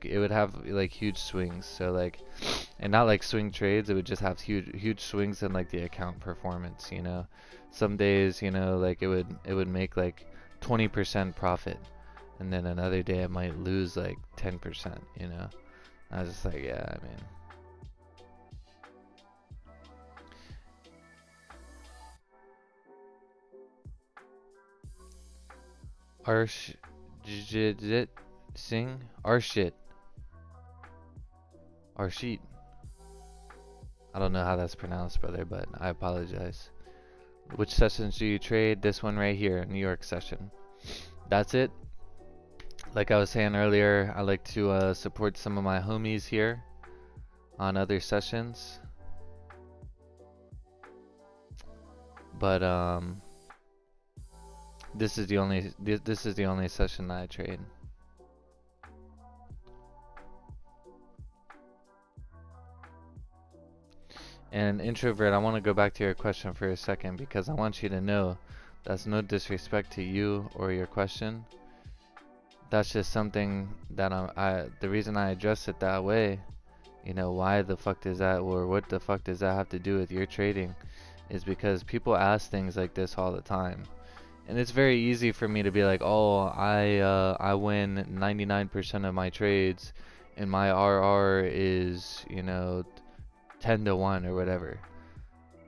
Speaker 1: it would have like huge swings, so like, and not like swing trades, it would just have huge swings in like the account performance, you know. Some days, you know, like it would make like 20% profit, and then another day it might lose like 10%, you know. I was just like, yeah, I mean, Arsh Jit Sing Arshit Arshit. I don't know how that's pronounced, brother, but I apologize. Which sessions do you trade? This one right here, New York session. That's it. Like I was saying earlier, I like to support some of my homies here on other sessions. But this is the only session that I trade. And introvert, I want to go back to your question for a second because I want you to know that's no disrespect to you or your question. That's just something that the reason I address it that way, you know, why the fuck does that, or what the fuck does that have to do with your trading, is because people ask things like this all the time. And it's very easy for me to be like, oh, I win 99% of my trades and my RR is, you know, 10 to 1 or whatever.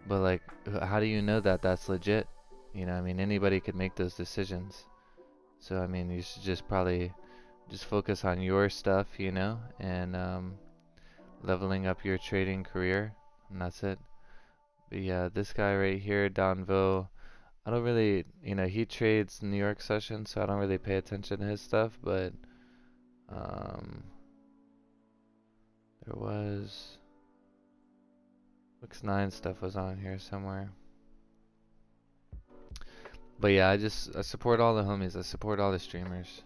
Speaker 1: But like, how do you know that that's legit? You know, I mean, anybody could make those decisions. So I mean, you should just probably just focus on your stuff, you know, and leveling up your trading career, and that's it. But yeah, this guy right here, Donvo, I don't really, you know, he trades New York session, so I don't really pay attention to his stuff, but um, there was X9 stuff was on here somewhere. But yeah, I support all the homies. I support all the streamers.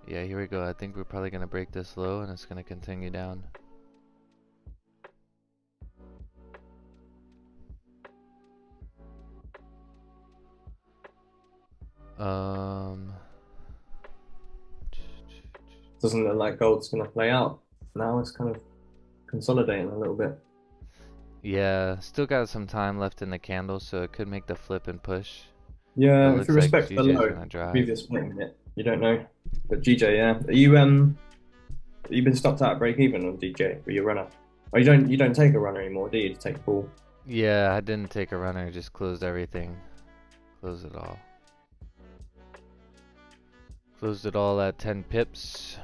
Speaker 1: Yeah, here we go. I think we're probably gonna break this low, and it's gonna continue down.
Speaker 2: Doesn't look like gold's gonna play out. Now it's kind of consolidating a little bit.
Speaker 1: Yeah, still got some time left in the candle, so it could make the flip and push. But it
Speaker 2: Yeah, if you
Speaker 1: looks like
Speaker 2: respect the
Speaker 1: GJ's
Speaker 2: low,
Speaker 1: gonna drive.
Speaker 2: previous point in it, you don't know. But GJ, yeah, you been stopped out at break even on DJ for your runner? Or you don't take a runner anymore, do you? To take ball.
Speaker 1: Yeah, I didn't take a runner, just closed everything. Closed it all. Closed it all at 10 pips.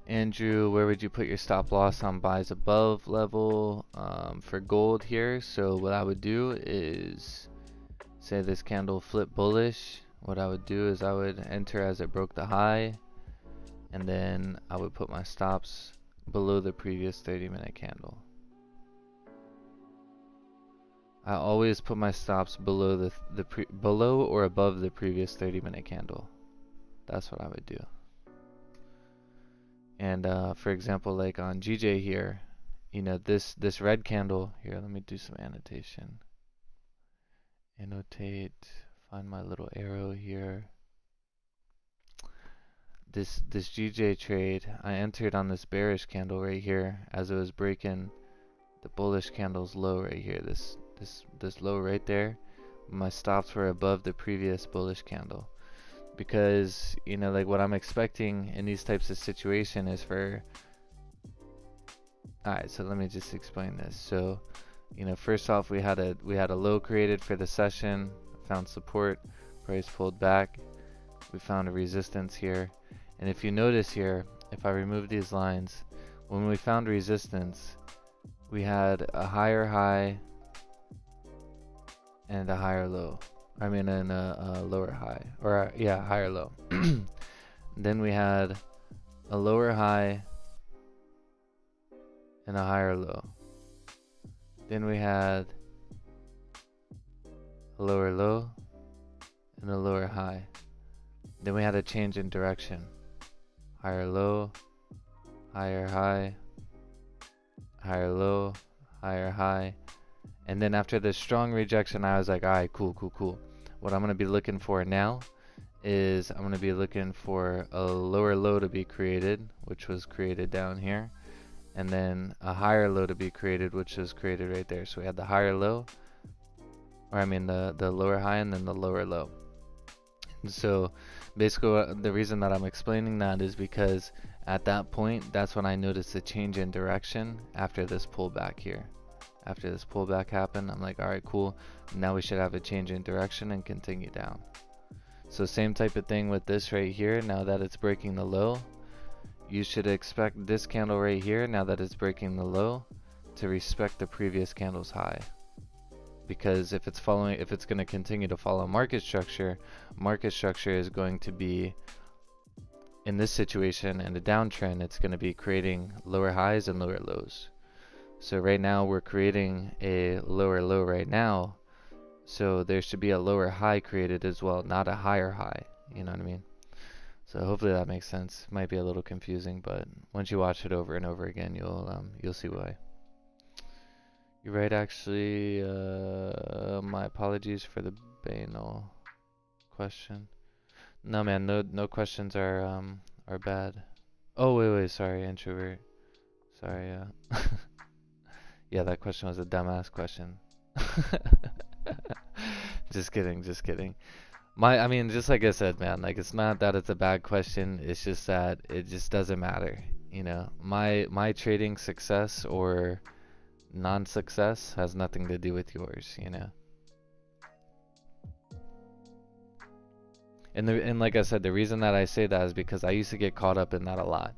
Speaker 1: Andrew, where would you put your stop loss on buys above level for gold here? So what I would do is, say this candle flip bullish, what I would do is I would enter as it broke the high, and then I would put my stops below the previous 30-minute candle. I always put my stops below below or above the previous 30-minute candle. That's what I would do. And for example, like on GJ here, you know, this red candle here, let me do some annotation. Annotate, find my little arrow here. This GJ trade, I entered on this bearish candle right here as it was breaking the bullish candle's low right here. This low right there. My stops were above the previous bullish candle. Because, you know, like what I'm expecting in these types of situation is for Alright, so let me just explain this. So, you know, first off, we had a low created for the session, found support, price pulled back, we found a resistance here, and if you notice here, if I remove these lines, when we found resistance, we had a higher high and a higher low. I mean, and a lower high, or yeah, higher low. Then we had a lower high and a higher low. Then we had a lower low and a lower high. Then we had a change in direction. Higher low, higher high, higher low, higher high. And then after this strong rejection, I was like, alright, cool. What I'm going to be looking for now is I'm going to be looking for a lower low to be created, which was created down here. And then a higher low to be created, which was created right there. So we had the higher low, or I mean the lower high and then the lower low. And so basically the reason that I'm explaining that is because at that point, that's when I noticed a change in direction after this pullback here. After this pullback happened, I'm like, alright, cool. Now we should have a change in direction and continue down. So same type of thing with this right here. Now that it's breaking the low, you should expect this candle right here, now that it's breaking the low, to respect the previous candle's high. Because if it's going to continue to follow market structure is going to be, in this situation, in the downtrend, it's going to be creating lower highs and lower lows. So right now we're creating a lower low right now, so there should be a lower high created as well, not a higher high, you know what I mean? So hopefully that makes sense. Might be a little confusing, but once you watch it over and over again, you'll see why. You're right, actually. My apologies for the banal question. No, man, no questions are bad. Oh wait, sorry, introvert. Sorry, yeah, that question was a dumbass question. Just kidding. I mean, just like I said, man, like it's not that it's a bad question, it's just that it just doesn't matter, you know. My trading success or non-success has nothing to do with yours, you know. And like I said, the reason that I say that is because I used to get caught up in that a lot.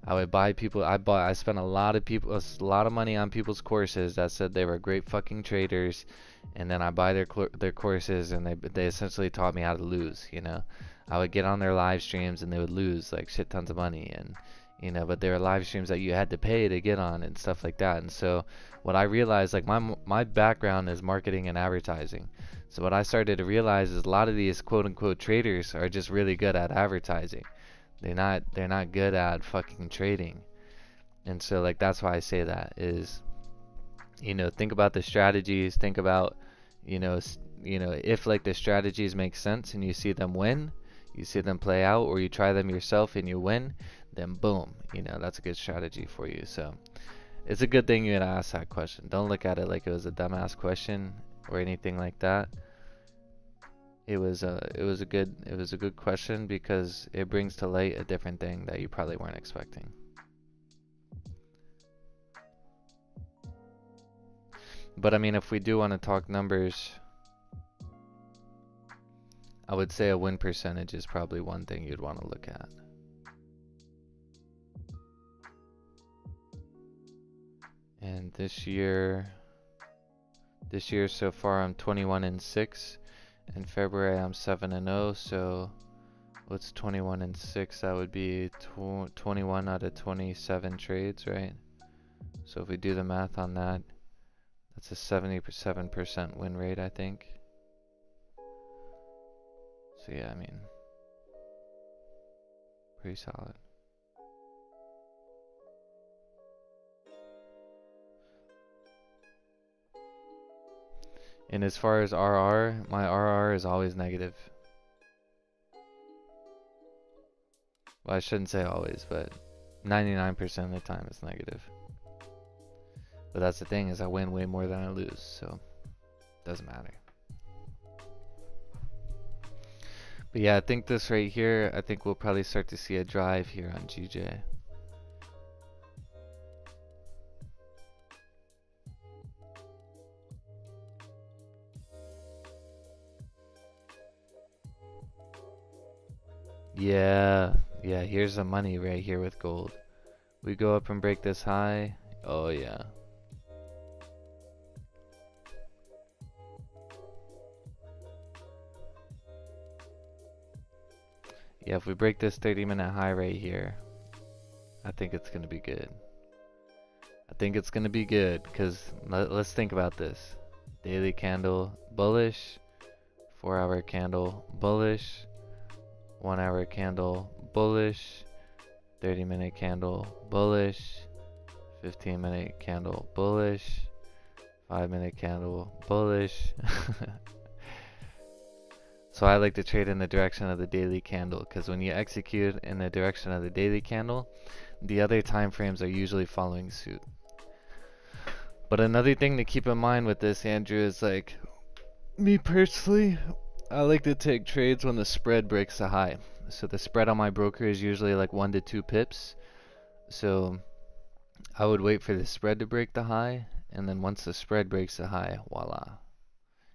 Speaker 1: I would buy people, I spent a lot of money on people's courses that said they were great fucking traders, and then I buy their courses, and they essentially taught me how to lose, you know. I would get on their live streams and they would lose like shit tons of money, and you know, but there were live streams that you had to pay to get on and stuff like that. And so what I realized, like my background is marketing and advertising. So what I started to realize is a lot of these quote unquote traders are just really good at advertising. They're not good at fucking trading. And so like that's why I say that is, you know, think about the strategies, think about, you know, if like the strategies make sense and you see them win, you see them play out, or you try them yourself and you win, then boom, you know, that's a good strategy for you. So it's a good thing you had asked that question. Don't look at it like it was a dumbass question or anything like that. It was a good question because it brings to light a different thing that you probably weren't expecting. But I mean, if we do want to talk numbers, I would say a win percentage is probably one thing you'd want to look at. And this year so far I'm 21-6. In February I'm 7-0. So what's 21-6? That would be 21 out of 27 trades, right? So if we do the math on that, that's a 77% win rate, I think. So yeah, I mean, pretty solid. And as far as RR, my RR is always negative. Well, I shouldn't say always, but 99% of the time it's negative. But that's the thing, is I win way more than I lose, so it doesn't matter. But yeah, I think this right here, I think we'll probably start to see a drive here on GJ. Yeah, yeah, here's the money right here with gold. We go up and break this high. Oh yeah. Yeah, if we break this 30-minute high right here, I think it's gonna be good. I think it's gonna be good because let's think about this. Daily candle bullish, 4-hour candle bullish, 1-hour candle bullish, 30-minute candle bullish, 15-minute candle bullish, 5-minute candle bullish. So I like to trade in the direction of the daily candle because when you execute in the direction of the daily candle, the other time frames are usually following suit. But another thing to keep in mind with this, Andrew, is like, me personally, I like to take trades when the spread breaks a high. So the spread on my broker is usually like 1 to 2 pips. So I would wait for the spread to break the high, and then once the spread breaks the high, voila.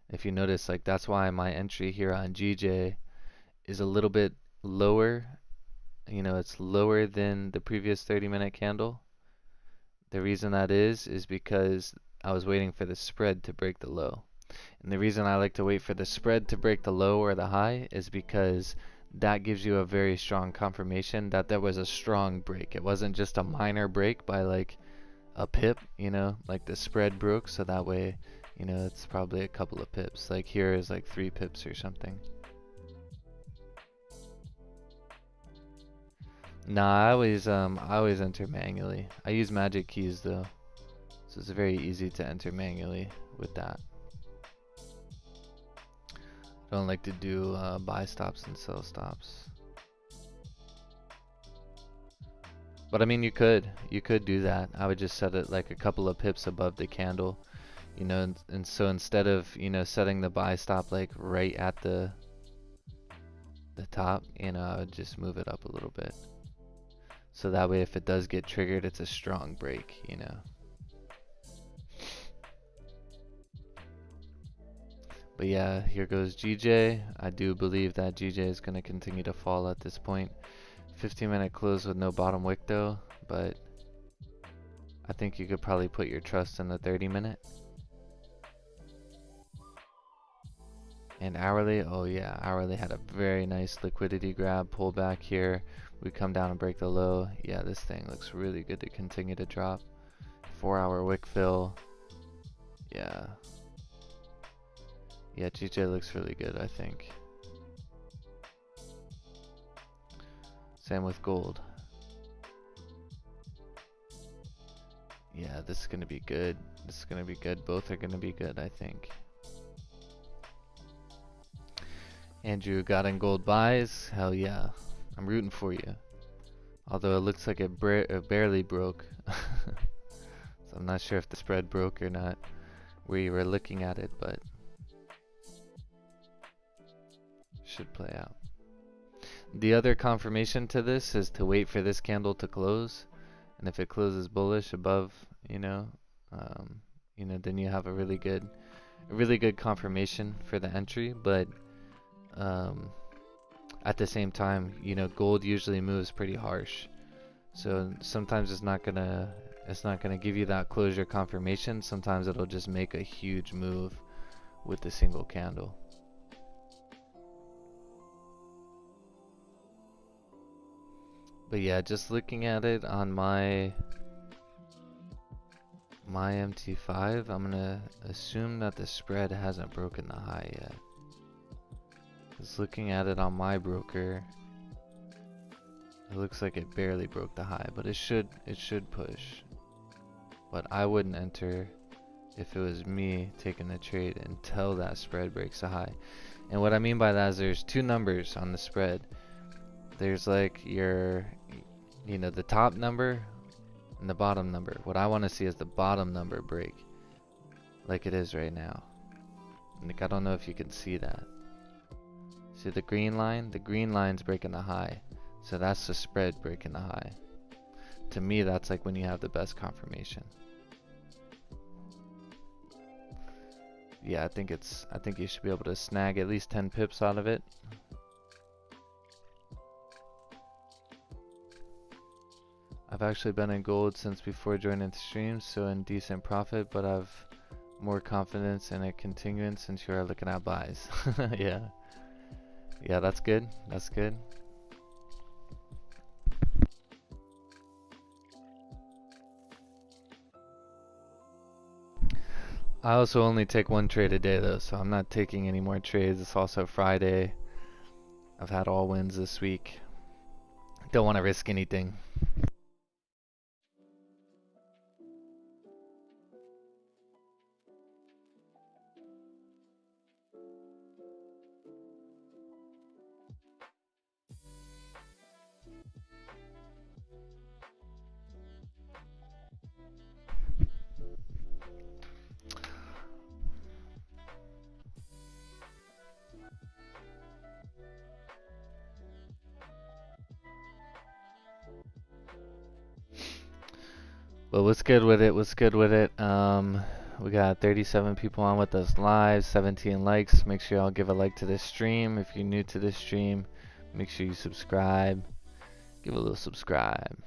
Speaker 1: If you notice, like that's why my entry here on GJ is a little bit lower. You know, it's lower than the previous 30-minute candle. The reason that is because I was waiting for the spread to break the low. And the reason I like to wait for the spread to break the low or the high is because that gives you a very strong confirmation that there was a strong break. It wasn't just a minor break by like a pip, you know, like the spread broke, so that way, you know, it's probably a couple of pips. Like here is like 3 pips or something. Nah, I always enter manually. I use magic keys though, so it's very easy to enter manually with that. Don't like to do buy stops and sell stops. But I mean, you could do that. I would just set it like a couple of pips above the candle, you know, and so instead of, you know, setting the buy stop like right at the top, you know, I would just move it up a little bit. So that way if it does get triggered, it's a strong break, you know. But yeah, here goes GJ. I do believe that GJ is going to continue to fall at this point. 15-minute close with no bottom wick though, but I think you could probably put your trust in the 30-minute. And hourly, oh yeah, hourly had a very nice liquidity grab, pull back here. We come down and break the low. Yeah, this thing looks really good to continue to drop. 4-hour wick fill. Yeah. Yeah, GJ looks really good, I think. Same with gold. Yeah, this is going to be good. This is going to be good. Both are going to be good, I think. Andrew got in gold buys. Hell yeah. I'm rooting for you. Although it looks like it barely broke. So I'm not sure if the spread broke or not where you were looking at it, but should play out. The other confirmation to this is to wait for this candle to close, and if it closes bullish above, you know, then you have a really good confirmation for the entry. But at the same time, you know, gold usually moves pretty harsh, so sometimes it's not gonna give you that closure confirmation. Sometimes it'll just make a huge move with a single candle. But yeah, just looking at it on my MT5, I'm gonna assume that the spread hasn't broken the high yet. Just looking at it on my broker, it looks like it barely broke the high, but it should push. But I wouldn't enter if it was me taking the trade until that spread breaks the high. And what I mean by that is there's 2 numbers on the spread. There's like your, you know, the top number and the bottom number. What I want to see is the bottom number break, like it is right now. Like, I don't know if you can see that. See the green line? The green line's breaking the high. So that's the spread breaking the high. To me, that's like when you have the best confirmation. Yeah, I think you should be able to snag at least 10 pips out of it. I've actually been in gold since before joining the stream, so in decent profit, but I've more confidence in it continuing since you are looking at buys. Yeah. Yeah, that's good. That's good. I also only take one trade a day though, so I'm not taking any more trades. It's also Friday. I've had all wins this week. Don't want to risk anything. But what's good with it? What's good with it? We got 37 people on with us live, 17 likes. Make sure y'all give a like to this stream. If you're new to this stream, make sure you subscribe. Give a little subscribe.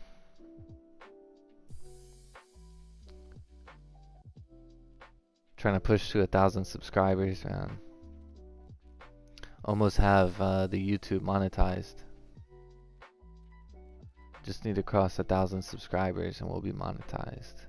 Speaker 1: Trying to push to 1,000 subscribers, man. Almost have the YouTube monetized. Just need to cross 1,000 subscribers and we'll be monetized.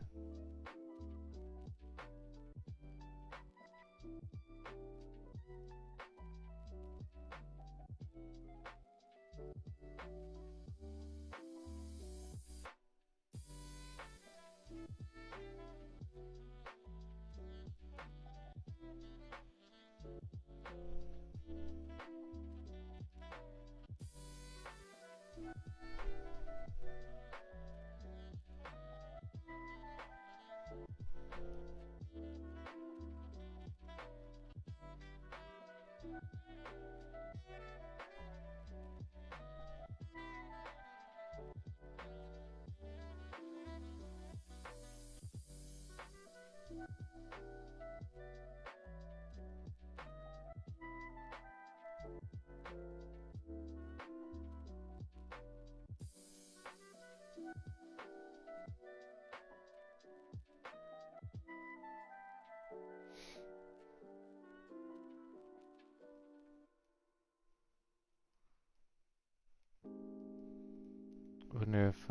Speaker 1: Wonder if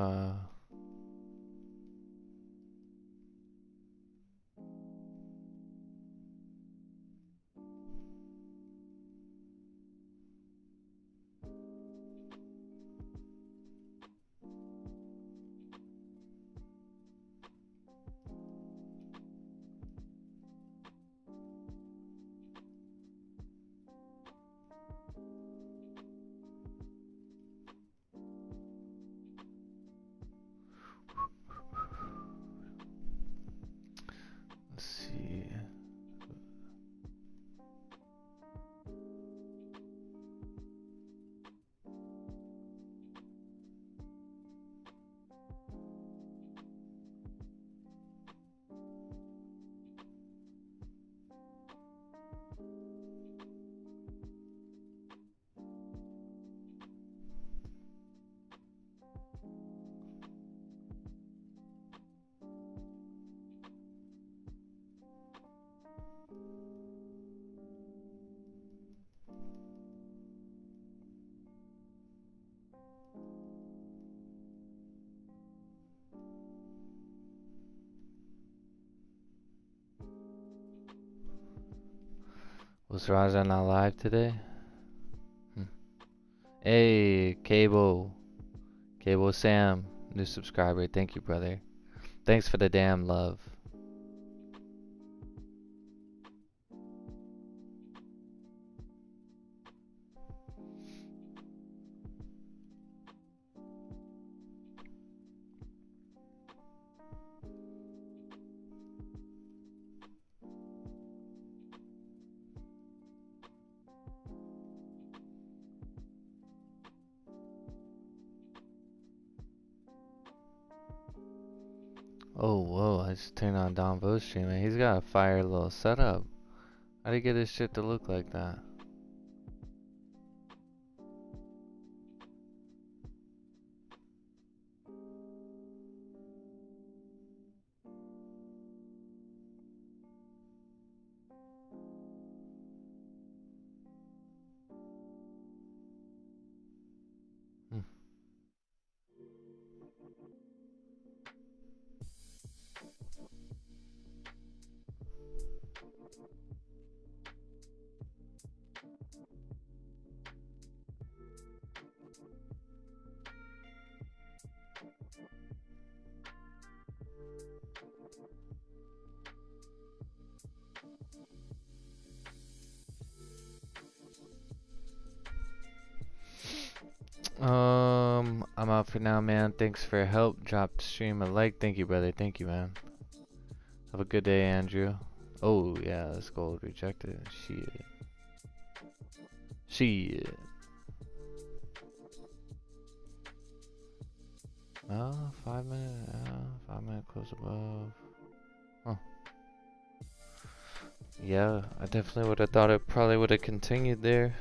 Speaker 1: let's see. Was Raja not live today? Hey, Cable Sam, new subscriber. Thank you, brother. Thanks for the damn love. Oh, whoa, I just turned on Don Vo's stream and he's got a fire little setup. How'd he get his shit to look like that? Hmm. I'm out for now, man. Thanks for your help. Drop the stream a like. Thank you, brother. Thank you, man. Have a good day, Andrew. Oh, yeah, this gold rejected. Shit. Shit. Oh, 5 minute. 5 minute close above. Huh. Yeah, I definitely would have thought it probably would have continued there.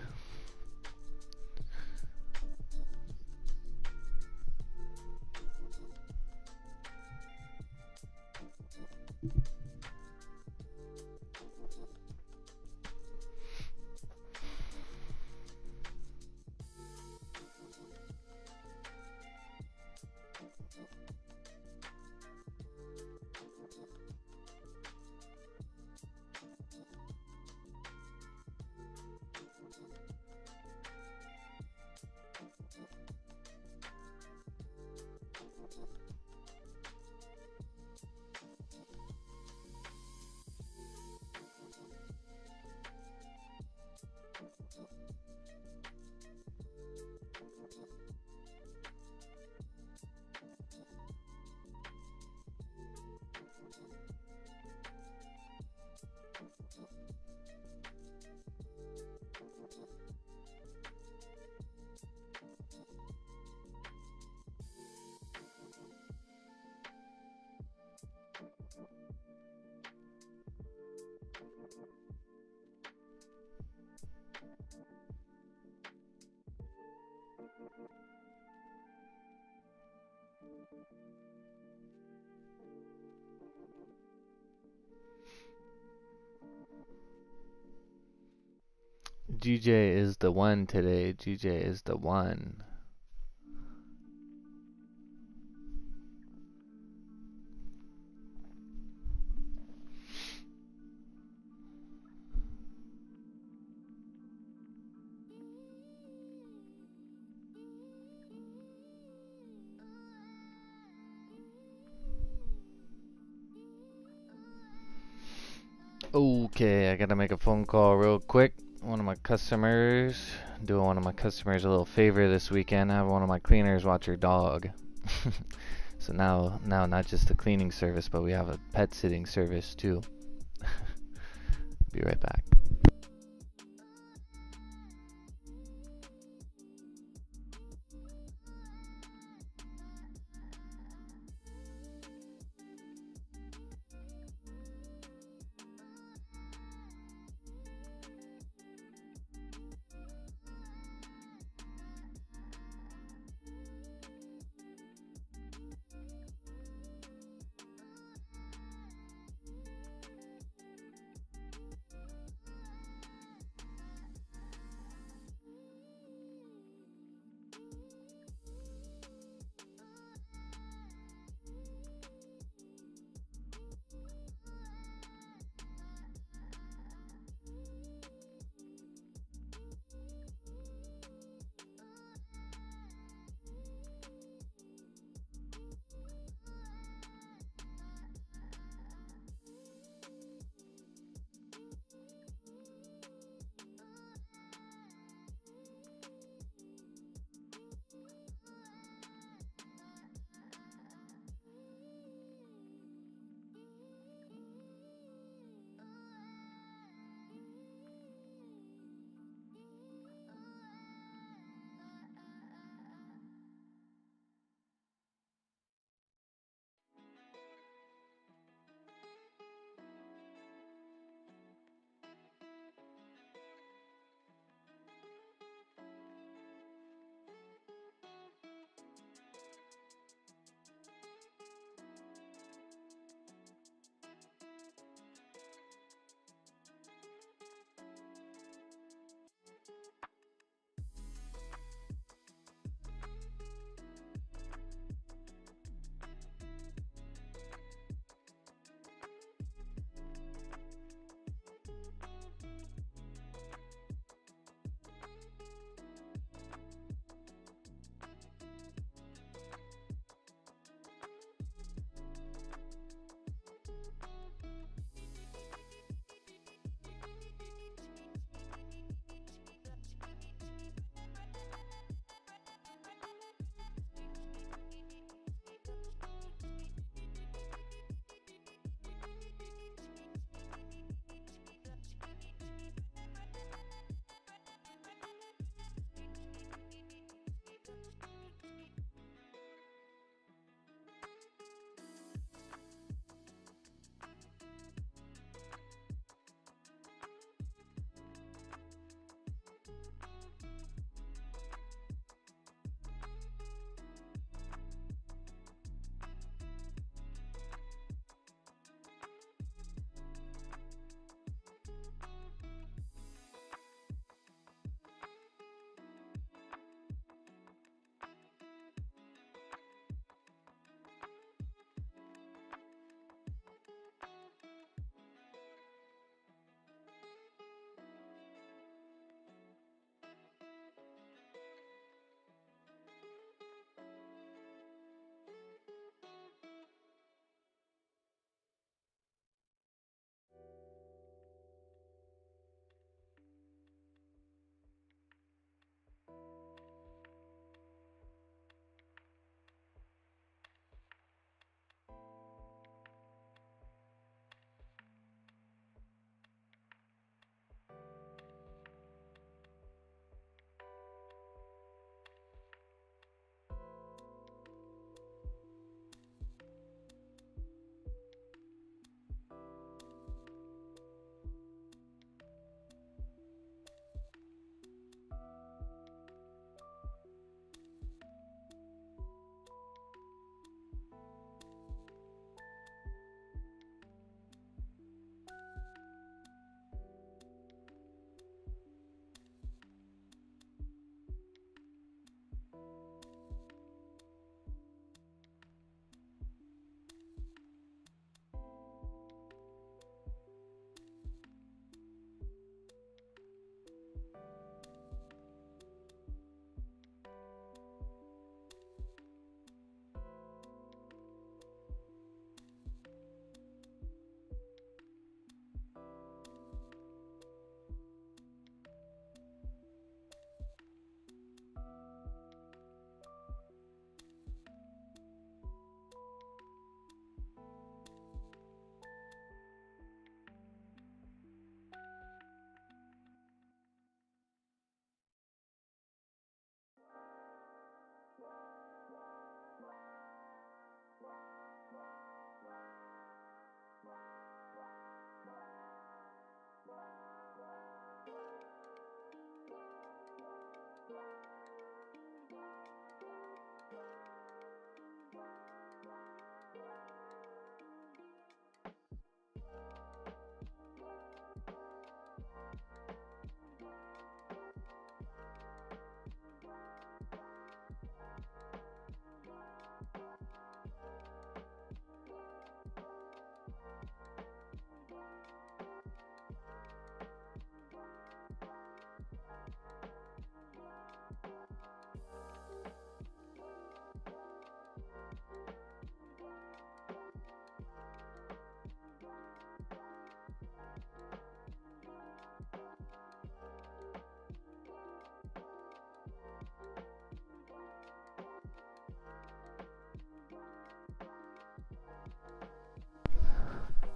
Speaker 1: GJ is the one today. GJ is the one. Okay, I gotta make a phone call real quick. One of my customers, doing one of my customers a little favor this weekend. I have one of my cleaners watch her dog. So now not just a cleaning service, but we have a pet sitting service too. Be right back.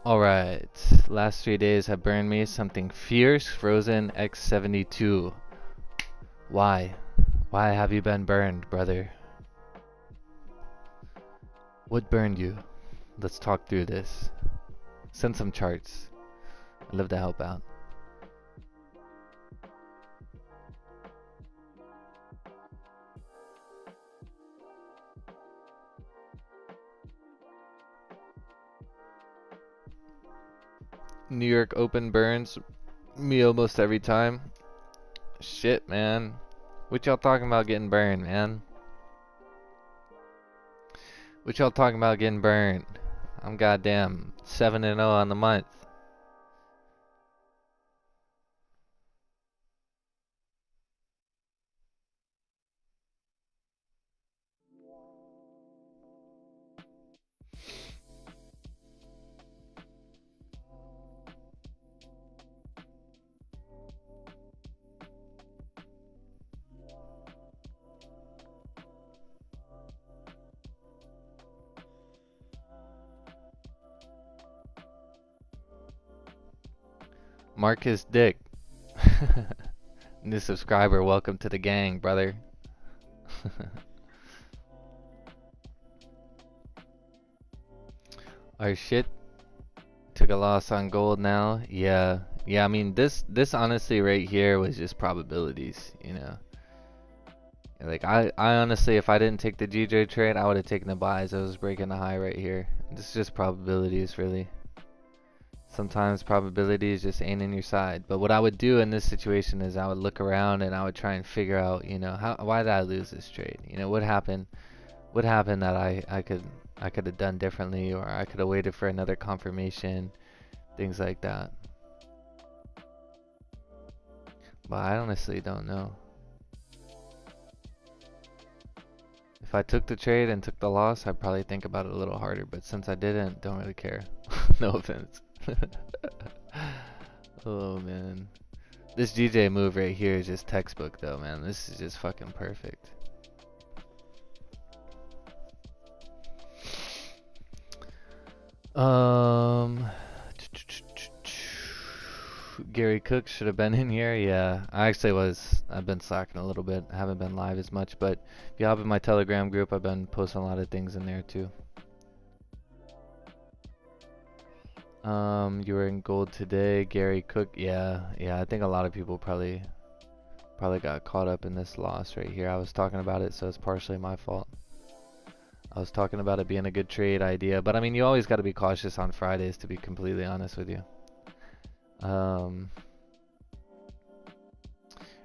Speaker 1: Alright, last 3 days have burned me something fierce. Frozen X72. Why? Why have you been burned, brother? What burned you? Let's talk through this. Send some charts. I'd love to help out. New York Open burns me almost every time. Shit, man. What y'all talking about getting burned, man? What y'all talking about getting burned? I'm goddamn 7-0 on the month. Marcus Dick. New subscriber, welcome to the gang, brother. Our shit took a loss on gold now. Yeah. I mean, this honestly right here was just probabilities, you know. Like I honestly, if I didn't take the GJ trade, I would have taken the buys. I was breaking the high right here. This is just probabilities, really. Sometimes probabilities just ain't in your side. But what I would do in this situation is I would look around and I would try and figure out, you know, why did I lose this trade? You know, what happened? What happened that I could have done differently, or I could have waited for another confirmation, things like that. But I honestly don't know. If I took the trade and took the loss, I'd probably think about it a little harder. But since I didn't, don't really care. No offense. Oh man, this GJ move right here is just textbook though, man. This is just fucking perfect. Gary Cook should have been in here. Yeah, I've been slacking a little bit. I haven't been live as much, but if you hop in my Telegram group, I've been posting a lot of things in there too. You were in gold today, Gary Cook. Yeah, I think a lot of people probably got caught up in this loss right here. I was talking about it, so it's partially my fault. I was talking about it being a good trade idea, but I mean, you always got to be cautious on Fridays, to be completely honest with you.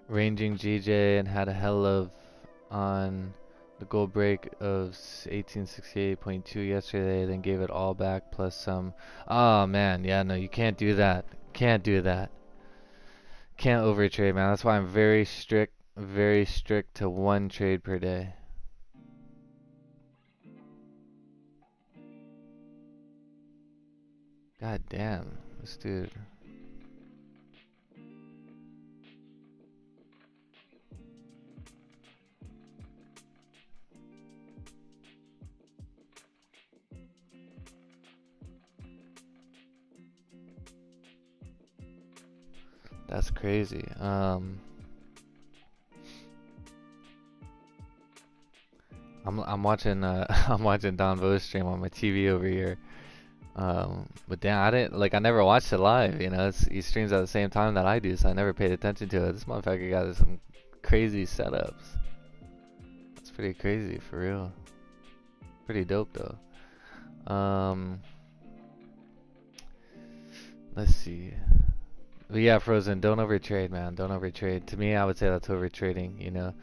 Speaker 1: Ranging GJ and had a hell of on the gold break of 1868.2 yesterday, then gave it all back plus some. Oh man, yeah, no, you can't do that. Can't do that. Can't overtrade, man. That's why I'm very strict to one trade per day. God damn, this dude. That's crazy. I'm watching I'm watching Don Vo's stream on my TV over here. But damn, I never watched it live, you know. He streams at the same time that I do, so I never paid attention to it. This motherfucker got some crazy setups. It's pretty crazy for real. Pretty dope though. Let's see. But yeah, Frozen, don't overtrade, man. Don't overtrade. To me, I would say that's overtrading, you know.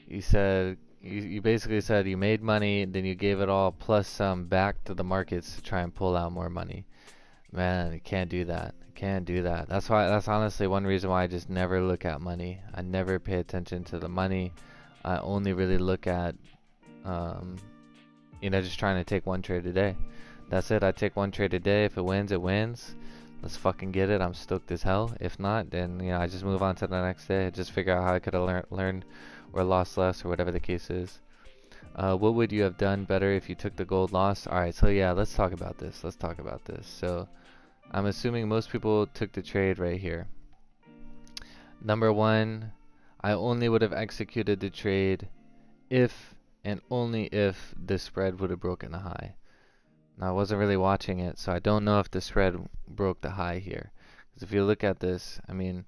Speaker 1: You said you basically said you made money, then you gave it all plus some back to the markets to try and pull out more money. Man, you can't do that. Can't do that. That's honestly one reason why I just never look at money. I never pay attention to the money. I only really look at you know, just trying to take one trade a day. That's it. I take one trade a day. If it wins, it wins. Let's fucking get it. I'm stoked as hell. If not, then, you know, I just move on to the next day. I just figure out how I could have learned or lost less or whatever the case is. What would you have done better if you took the gold loss? Alright, so yeah, let's talk about this. So I'm assuming most people took the trade right here. Number one, I only would have executed the trade if and only if the spread would have broken a high. Now I wasn't really watching it, so I don't know if the spread broke the high here. Because if you look at this, I mean,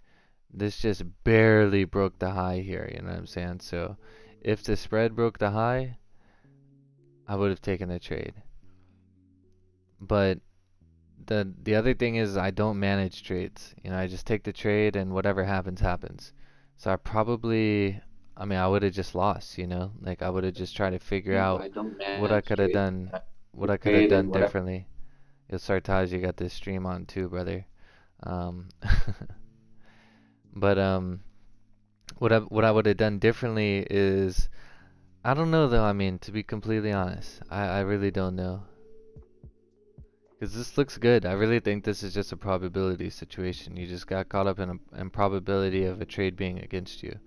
Speaker 1: this just barely broke the high here, you know what I'm saying? So if the spread broke the high, I would have taken the trade. But the other thing is I don't manage trades. You know, I just take the trade and whatever happens, happens. So I mean, I would have just lost, you know? Like I would have just tried to figure out
Speaker 3: I don't
Speaker 1: what I
Speaker 3: manage
Speaker 1: could have
Speaker 3: trade.
Speaker 1: done, what I could have
Speaker 3: Trade and
Speaker 1: done
Speaker 3: whatever.
Speaker 1: differently. Yo, Sartaj, you got this stream on too, brother. Um, but what I would have done differently is I don't know though. I mean, to be completely honest, I really don't know. Because this looks good. I really think this is just a probability situation. You just got caught up in probability of a trade being against you.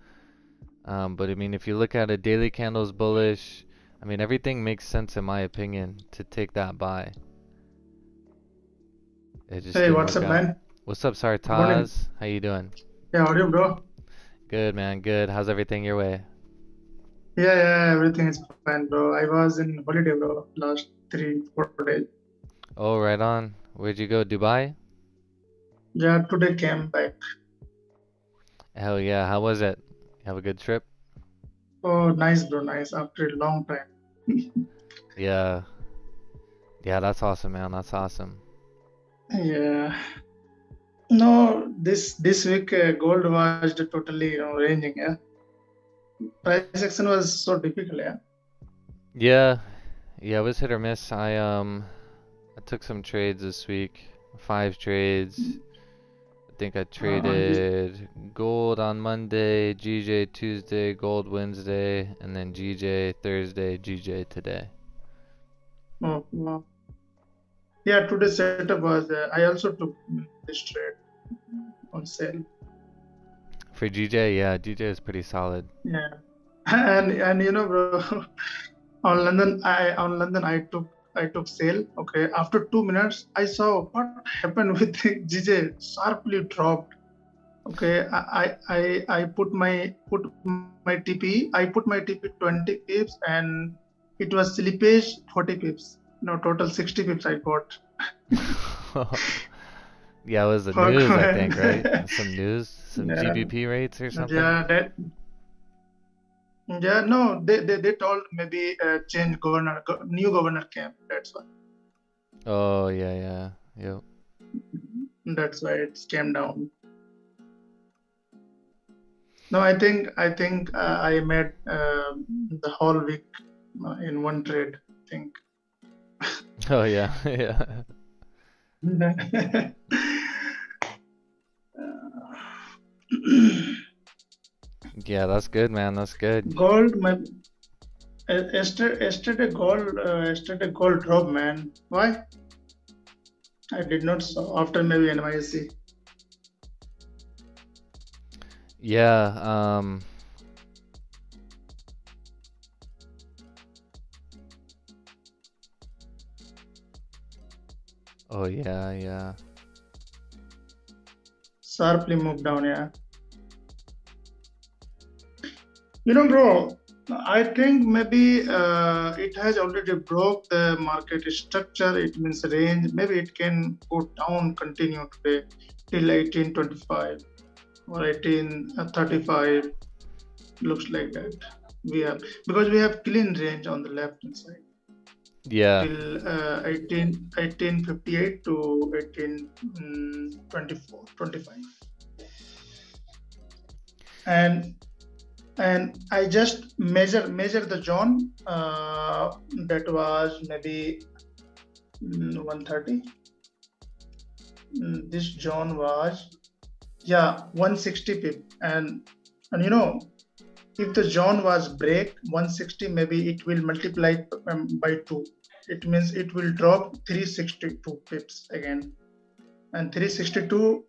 Speaker 1: But I mean, if you look at it, daily candles bullish. I mean, everything makes sense in my opinion to take that buy. It just
Speaker 4: Hey,
Speaker 1: didn't
Speaker 4: what's
Speaker 1: work
Speaker 4: up,
Speaker 1: out.
Speaker 4: man?
Speaker 1: What's up,
Speaker 4: Good morning.
Speaker 1: Sartaz? How you doing?
Speaker 4: Yeah, how are you, bro?
Speaker 1: Good, man. Good. How's everything your way?
Speaker 4: Yeah, everything is fine, bro. I was in holiday, bro, last 3, 4 days.
Speaker 1: Oh, right on. Where'd you go? Dubai?
Speaker 4: Yeah, today came back.
Speaker 1: Hell yeah. How was it? Have a good trip?
Speaker 4: Oh, nice, bro, nice. After a long time.
Speaker 1: Yeah. Yeah, that's awesome, man. That's awesome.
Speaker 4: Yeah. No, this week gold was totally, ranging. Yeah, price action was so difficult. Yeah.
Speaker 1: Yeah. Yeah, it was hit or miss. I took some trades this week. 5 trades. I think I
Speaker 4: This,
Speaker 1: traded gold on Monday, GJ Tuesday, gold Wednesday, and then GJ Thursday, GJ today.
Speaker 4: oh. Yeah, today's setup was. I also took this trade on sale.
Speaker 1: For GJ, yeah, GJ is pretty solid.
Speaker 4: Yeah, and bro, on London I took sale. Okay, after 2 minutes I saw what happened with the GJ sharply dropped. Okay, I put my TP. I put my TP 20 pips and it was slippage 40 pips. No, total 60 pips I got.
Speaker 1: Yeah, it was the
Speaker 4: Fuck,
Speaker 1: news, I
Speaker 4: man.
Speaker 1: think, right? Some news, some
Speaker 4: Yeah,
Speaker 1: GBP rates or something.
Speaker 4: yeah, no, they told maybe change governor, new governor came. That's why.
Speaker 1: Oh, yeah, yeah. Yep.
Speaker 4: That's why it came down. No, I think I made the whole week in one trade. I think.
Speaker 1: Oh, yeah, yeah. Yeah, that's good, man. That's good.
Speaker 4: Gold, yesterday gold drop, man. Why? I did not saw after maybe NYC.
Speaker 1: Yeah, oh, yeah, yeah.
Speaker 4: Sharply moved down, yeah. Bro, I think maybe it has already broke the market structure. It means range. Maybe it can go down, continue today till 1825 or 1835. Looks like that. Because we have clean range on the left hand side
Speaker 1: Yeah,
Speaker 4: till 1858 to 1824, 25. And I just measure the zone that was maybe 130. This zone was 160 pip, and if the zone was break 160, maybe it will multiply by 2. It means it will drop 362 pips again, and 362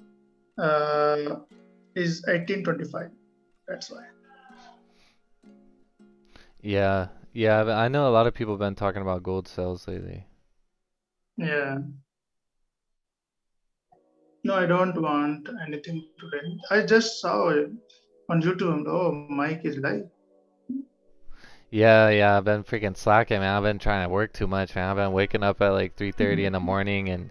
Speaker 4: is 1825. That's why.
Speaker 1: yeah, yeah. I know a lot of people have been talking about gold sales lately.
Speaker 4: Yeah. No, I don't want anything today. I just saw it on YouTube. Oh, Mike is live.
Speaker 1: Yeah, I've been freaking slacking, man. I've been trying to work too much, man. I've been waking up at like 3:30 in the morning and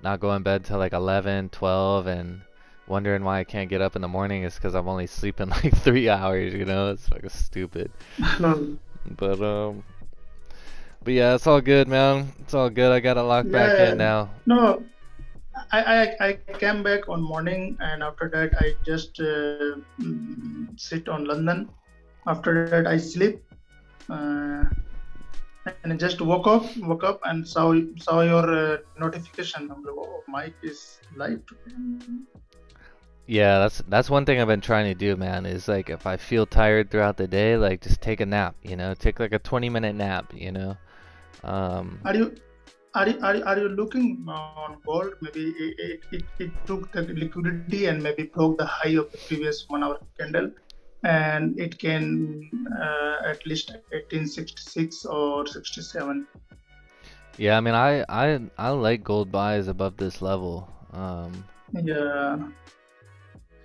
Speaker 1: not going to bed till like 11, 12, and wondering why I can't get up in the morning is because I'm only sleeping like 3 hours, you know? It's fucking stupid. But but yeah, it's all good, man. It's all good. I got to lock back
Speaker 4: Yeah,
Speaker 1: in now.
Speaker 4: no, I came back on morning, and after that I just sit on London. After that I sleep, uh, and I just woke up and saw your notification. I'm like, oh, Mike is live today.
Speaker 1: Yeah, that's one thing I've been trying to do, man, is like if I feel tired throughout the day, like just take a nap, you know? Take like a 20-minute nap, you know?
Speaker 4: Are you are you looking on gold? Maybe it took the liquidity and maybe broke the high of the previous 1 hour candle, and it can at least 1866 or 67.
Speaker 1: Yeah, I mean, I like gold buys above this level.
Speaker 4: Yeah,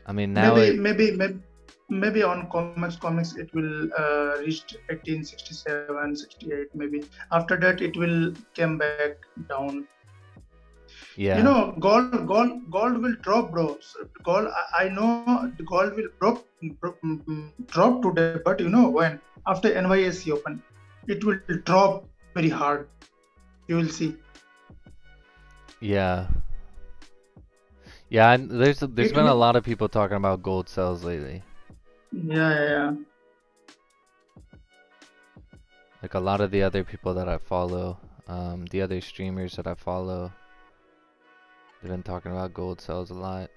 Speaker 1: I mean now it
Speaker 4: maybe on comics it will reach 1867, 68 maybe. After that it will come back down.
Speaker 1: yeah.
Speaker 4: You know, gold will drop, bro. So gold, I know the gold will drop today, but you know when after NYSE open, it will drop very hard. You will see.
Speaker 1: Yeah. Yeah, and there's
Speaker 4: It
Speaker 1: been a
Speaker 4: will,
Speaker 1: lot of people talking about gold sells lately.
Speaker 4: yeah.
Speaker 1: Like a lot of the other people that I follow, the other streamers that I follow, they've been talking about gold sells a lot.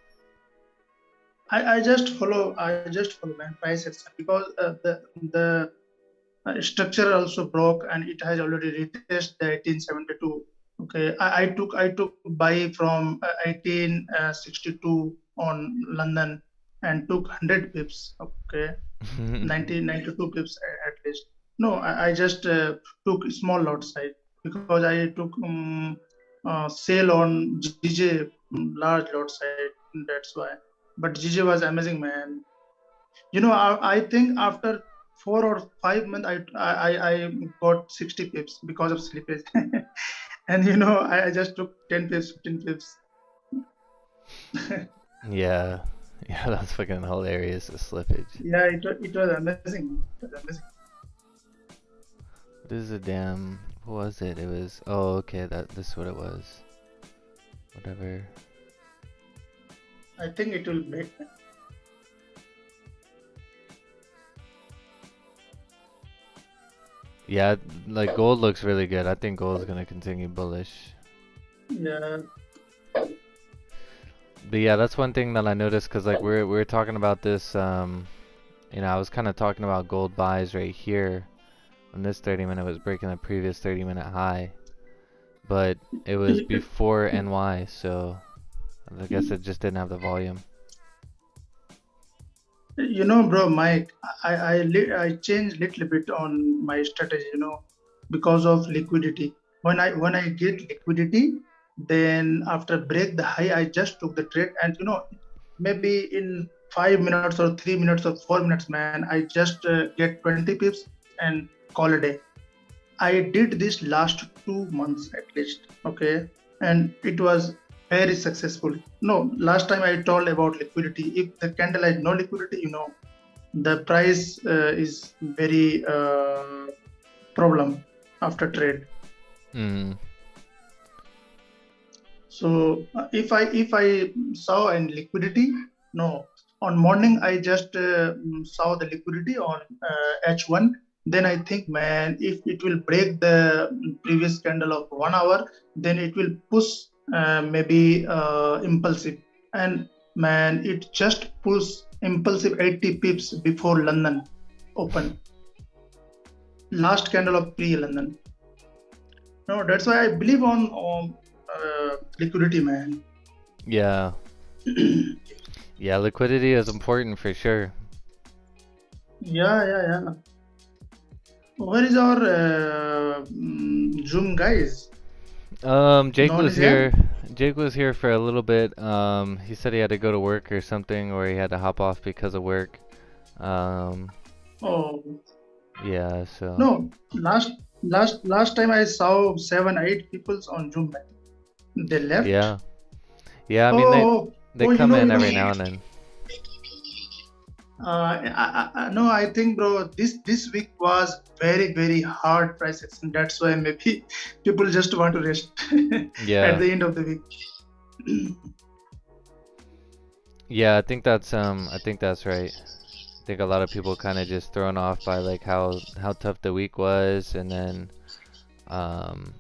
Speaker 4: I just follow man price action because the structure also broke and it has already retested the 1872. Okay, I took buy from 1862 on London and took 100 pips. Okay, 92 pips at least. No, I just took small lot side because I took sale on GJ large lot side. That's why. But GJ was amazing, man. You know, I think after 4 or 5 months, I got 60 pips because of slippage. And you know, I just took 10 pips, 15 pips.
Speaker 1: Yeah. Yeah, that's fucking hilarious, the slippage.
Speaker 4: Yeah, it was amazing. It was amazing.
Speaker 1: This is a damn, what was it? It was, oh, okay, this is what it was. Whatever.
Speaker 4: I think it will break.
Speaker 1: Yeah, like gold looks really good. I think gold is gonna continue bullish.
Speaker 4: Yeah,
Speaker 1: But yeah, that's one thing that I noticed because like we're talking about this. You know, I was kind of talking about gold buys right here when this 30-minute was breaking the previous 30-minute high, but it was before NY, so I guess it just didn't have the volume.
Speaker 4: you know, bro, Mike, I changed little bit on my strategy. You know, because of liquidity. When I get liquidity, then after break the high, I just took the trade, and you know, maybe in 5 minutes or 3 minutes or 4 minutes, man, I just get 20 pips and call a day. I did this last 2 months at least, okay, and it was very successful. No, last time I told about liquidity. If the candle has no liquidity, you know, the price is very problem after trade.
Speaker 1: Mm.
Speaker 4: So if I saw an liquidity, no, on morning I just saw the liquidity on H1. Then I think, man, if it will break the previous candle of 1 hour, then it will push maybe impulsive. And man, it just pulls impulsive 80 pips before London open. Last candle of pre-London. No, that's why I believe on liquidity, man.
Speaker 1: Yeah. Yeah, liquidity is important for sure.
Speaker 4: Yeah. Where is our Zoom guys?
Speaker 1: Jake
Speaker 4: No one
Speaker 1: was
Speaker 4: is here?
Speaker 1: here. Jake was here for a little bit. He said he had to go to work or something, or he had to hop off because of work. Um,
Speaker 4: Oh
Speaker 1: yeah, so
Speaker 4: no, last time I saw 7 8 people on Zoom. Man. They left.
Speaker 1: yeah, yeah. I mean
Speaker 4: Oh,
Speaker 1: they
Speaker 4: oh,
Speaker 1: come in
Speaker 4: you know.
Speaker 1: every now and then.
Speaker 4: No, I think, bro, this week was very hard price action. That's why maybe people just want to rest at
Speaker 1: Yeah,
Speaker 4: the end of the week.
Speaker 1: yeah. I think that's right. I think a lot of people kind of just thrown off by like how tough the week was, and then um,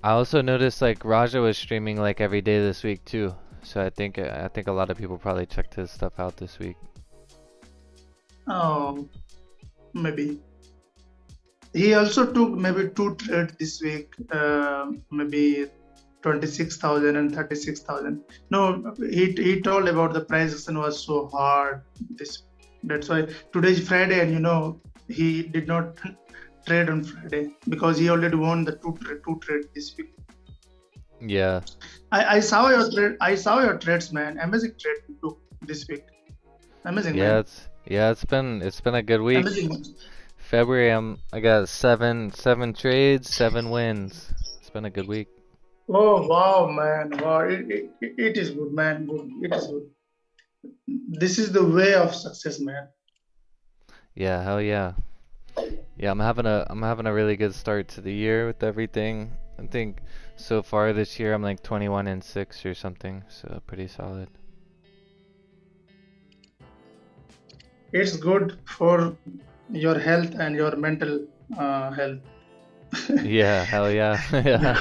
Speaker 1: I also noticed like Raja was streaming like every day this week too. So I think a lot of people probably checked his stuff out this week.
Speaker 4: Oh, maybe he also took maybe 2 trades this week. Maybe 26,000 and 36,000. No, he told about the price action was so hard. This That's why today is Friday, and he did not trade on Friday because he already won the two trade this week.
Speaker 1: Yeah.
Speaker 4: I saw your trade. I saw your trades, man. Amazing trade you took this week. Amazing, man.
Speaker 1: It's been a good week.
Speaker 4: Amazing.
Speaker 1: February I got seven trades, 7 wins. It's been a good week.
Speaker 4: Oh wow, man! Wow, it is good, man. Good. It is good. This is the way of success, man.
Speaker 1: Yeah, hell yeah. Yeah, I'm having a really good start to the year with everything. I think so far this year I'm like 21-6 or something, so pretty solid.
Speaker 4: It's good for your health and your mental health.
Speaker 1: Yeah, hell yeah. Yeah.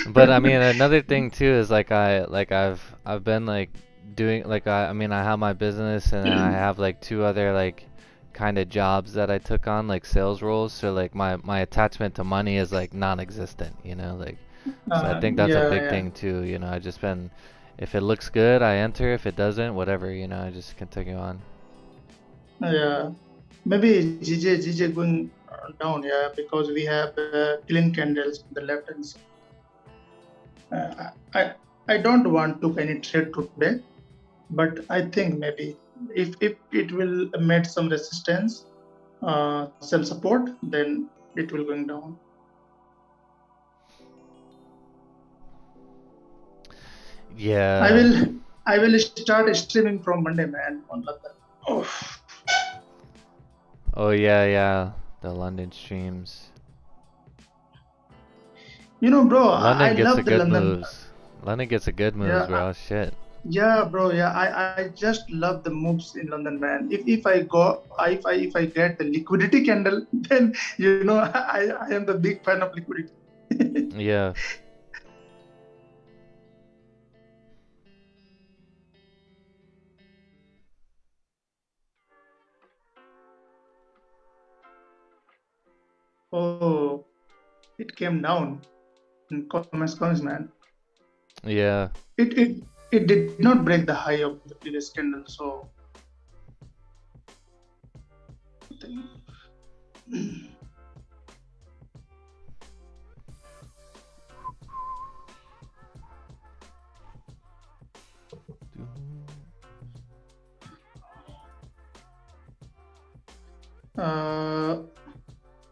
Speaker 1: But I mean another thing too is I've been like doing like I mean I have my business and I have like 2 other like kind of jobs that I took on like sales roles, so like my attachment to money is like non-existent, like so I think that's a big
Speaker 4: Yeah.
Speaker 1: thing too, I just been if it looks good I enter, if it doesn't whatever, I just continue on.
Speaker 4: Yeah. Maybe GJ going down, yeah, because we have clean candles on the left hand side. I don't want to any trade today, but I think maybe if it will meet some resistance, some support, then it will going down.
Speaker 1: Yeah.
Speaker 4: I will start streaming from Monday, man, on London.
Speaker 1: Oh yeah, the London streams.
Speaker 4: Bro,
Speaker 1: London
Speaker 4: I
Speaker 1: gets
Speaker 4: love
Speaker 1: a
Speaker 4: the
Speaker 1: good
Speaker 4: London.
Speaker 1: moves. London gets a good moves,
Speaker 4: Yeah,
Speaker 1: bro. Shit.
Speaker 4: yeah, bro. Yeah, I just love the moves in London, man. If I go, if I get the liquidity candle, then I am the big fan of liquidity.
Speaker 1: Yeah.
Speaker 4: Oh, it came down in comments, man.
Speaker 1: Yeah.
Speaker 4: It did not break the high of the previous candle, so.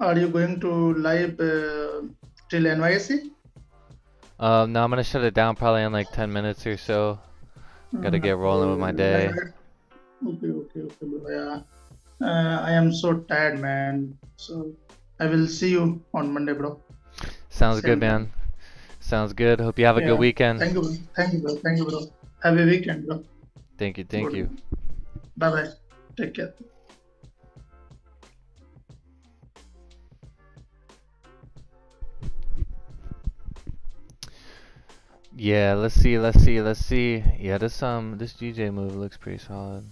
Speaker 4: Are you going to live till NYSE?
Speaker 1: No, I'm gonna shut it down probably in like 10 minutes or so. Gotta get rolling with my day.
Speaker 4: Okay, bro. Yeah. I am so tired, man. So I will see you on Monday, bro.
Speaker 1: Sounds
Speaker 4: Same
Speaker 1: good, man.
Speaker 4: time.
Speaker 1: Sounds good. Hope you have a good weekend.
Speaker 4: Thank you, bro. Have a weekend, bro.
Speaker 1: Thank you.
Speaker 4: Bye. Take care.
Speaker 1: Yeah, let's see. Yeah, this GJ move looks pretty solid.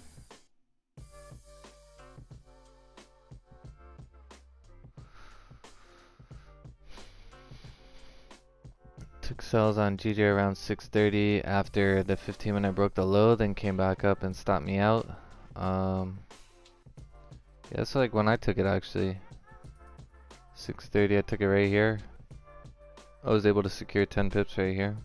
Speaker 1: Took sells on GJ around 6:30 after the 15-minute broke the low, then came back up and stopped me out. Yeah, it's like when I took it actually. 6:30, I took it right here. I was able to secure 10 pips right here.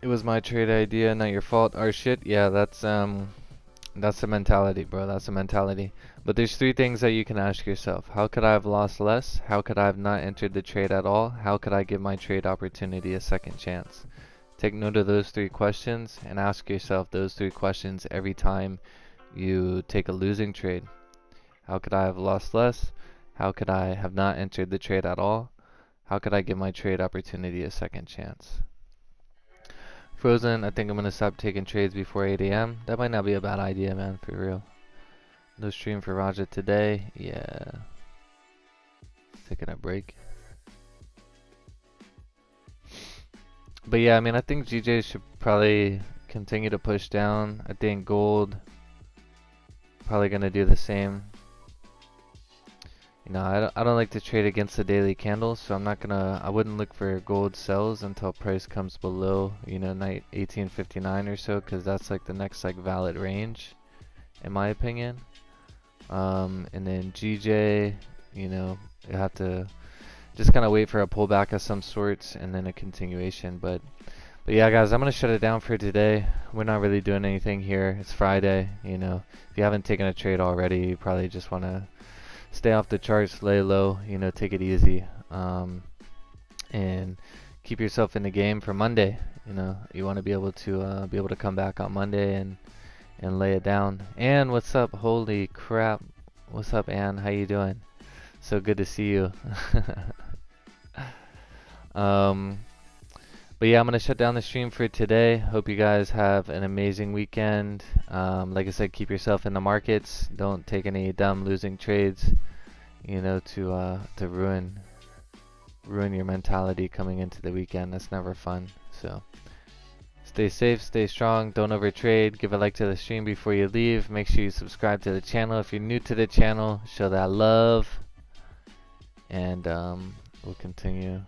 Speaker 1: It was my trade idea, not your fault. Our shit, yeah, that's the mentality, bro. That's the mentality. But there's three things that you can ask yourself. How could I have lost less? How could I have not entered the trade at all? How could I give my trade opportunity a second chance? Take note of those three questions and ask yourself those three questions every time you take a losing trade. How could I have lost less? How could I have not entered the trade at all? How could I give my trade opportunity a second chance? Frozen, I think I'm gonna stop taking trades before 8 a.m. That might not be a bad idea, man, for real. No stream for Raja today. Yeah. Taking a break. But yeah, I mean, I think GJ should probably continue to push down. I think gold probably gonna do the same. You know, I don't like to trade against the daily candles, so I wouldn't look for gold sells until price comes below, you know, 1859 or so, because that's like the next like valid range, in my opinion. And then GJ, you know, you have to just kind of wait for a pullback of some sorts and then a continuation. But yeah, guys, I'm gonna shut it down for today. We're not really doing anything here. It's Friday, you know. If you haven't taken a trade already, you probably just want to stay off the charts, lay low, you know, take it easy, and keep yourself in the game for Monday. You know, you want to be able to come back on Monday and lay it down. And what's up? Holy crap! What's up, Ann? How you doing? So good to see you. But yeah, I'm gonna shut down the stream for today. Hope you guys have an amazing weekend. Like I said, keep yourself in the markets. Don't take any dumb losing trades, you know, to ruin your mentality coming into the weekend. That's never fun. So stay safe, stay strong, don't overtrade. Give a like to the stream before you leave. Make sure you subscribe to the channel. If you're new to the channel, show that love. And we'll continue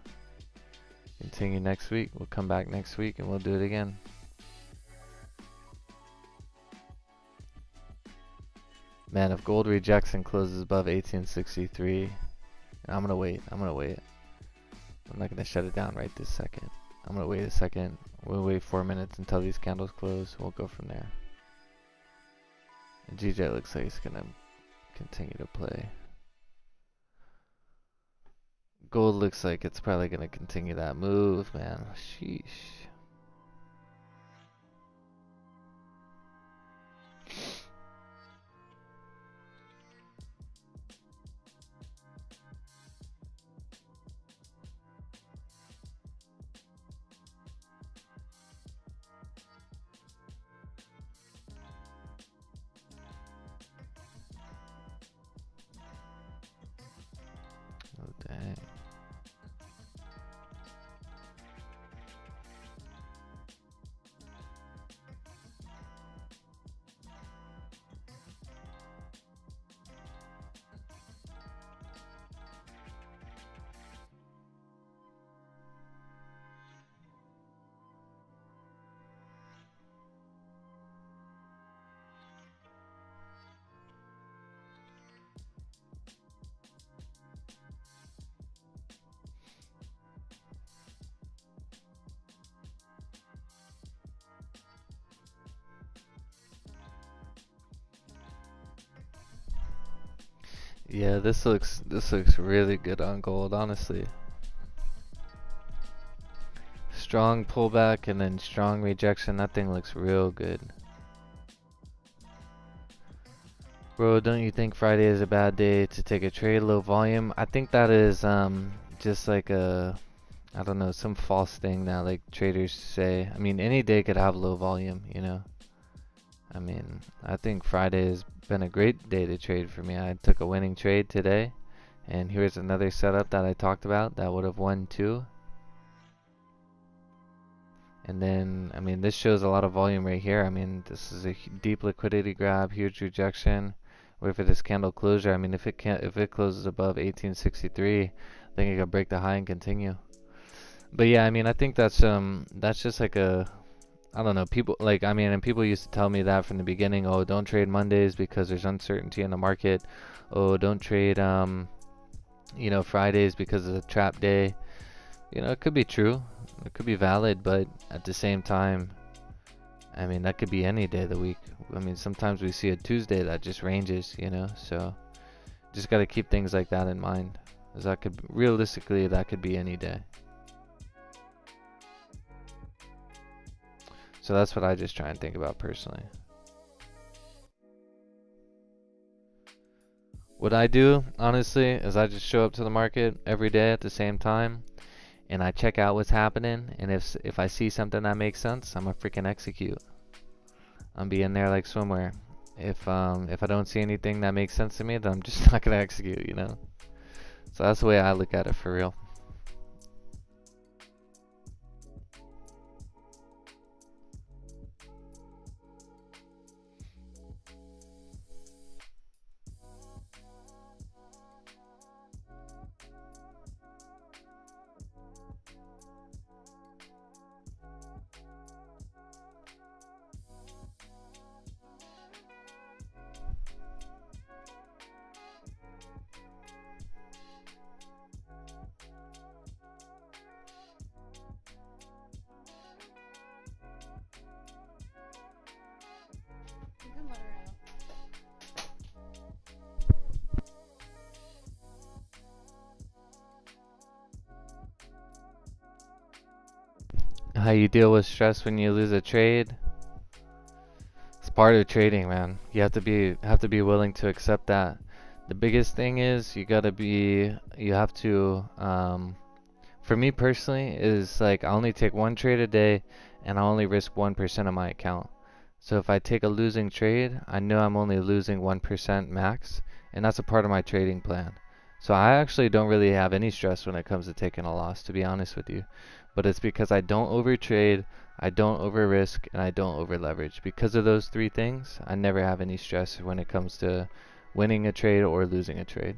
Speaker 1: next week. We'll come back next week and we'll do it again. Man, if gold rejects and closes above 1863, I'm gonna wait. I'm not gonna shut it down right this second. I'm gonna wait a second. We'll wait 4 minutes until these candles close. We'll go from there. And GJ looks like he's gonna continue to play. Gold looks like it's probably gonna continue that move, man. Sheesh. Oh dang. Yeah, this looks really good on gold, honestly. Strong pullback and then strong rejection. That thing looks real good. Bro, don't you think Friday is a bad day to take a trade, low volume? I think that is just like a, I don't know, some false thing that like traders say. I mean, any day could have low volume, you know. I mean, I think Friday has been a great day to trade for me. I took a winning trade today, and here's another setup that I talked about that would have won too. And then, I mean, this shows a lot of volume right here. I mean, this is a deep liquidity grab, huge rejection. Wait for this candle closure. I mean, if it closes above 1863, I think it could break the high and continue. But yeah, I mean, I think that's just like a I don't know, people like, I mean, and people used to tell me that from the beginning. Oh, don't trade Mondays because there's uncertainty in the market. Oh, don't trade you know, Fridays because of the trap day. You know, it could be true, it could be valid, but at the same time, I mean, that could be any day of the week. I mean, sometimes we see a Tuesday that just ranges, you know, so just got to keep things like that in mind, because that could, realistically, that could be any day. So that's what I just try and think about personally. What I do, honestly, is I just show up to the market every day at the same time, and I check out what's happening, and if I see something that makes sense, I'm gonna freaking execute. I'm be in there like swimwear. If I don't see anything that makes sense to me, then I'm just not gonna execute, you know. So that's the way I look at it for real. How you deal with stress when you lose a trade? It's part of trading, man. You have to be willing to accept that. The biggest thing is you have to for me personally is like I only take one trade a day and I only risk 1% of my account. So if I take a losing trade, I know I'm only losing 1% max, and that's a part of my trading plan. So I actually don't really have any stress when it comes to taking a loss, to be honest with you. But it's because I don't overtrade, I don't over risk, and I don't over leverage. Because of those three things, I never have any stress when it comes to winning a trade or losing a trade.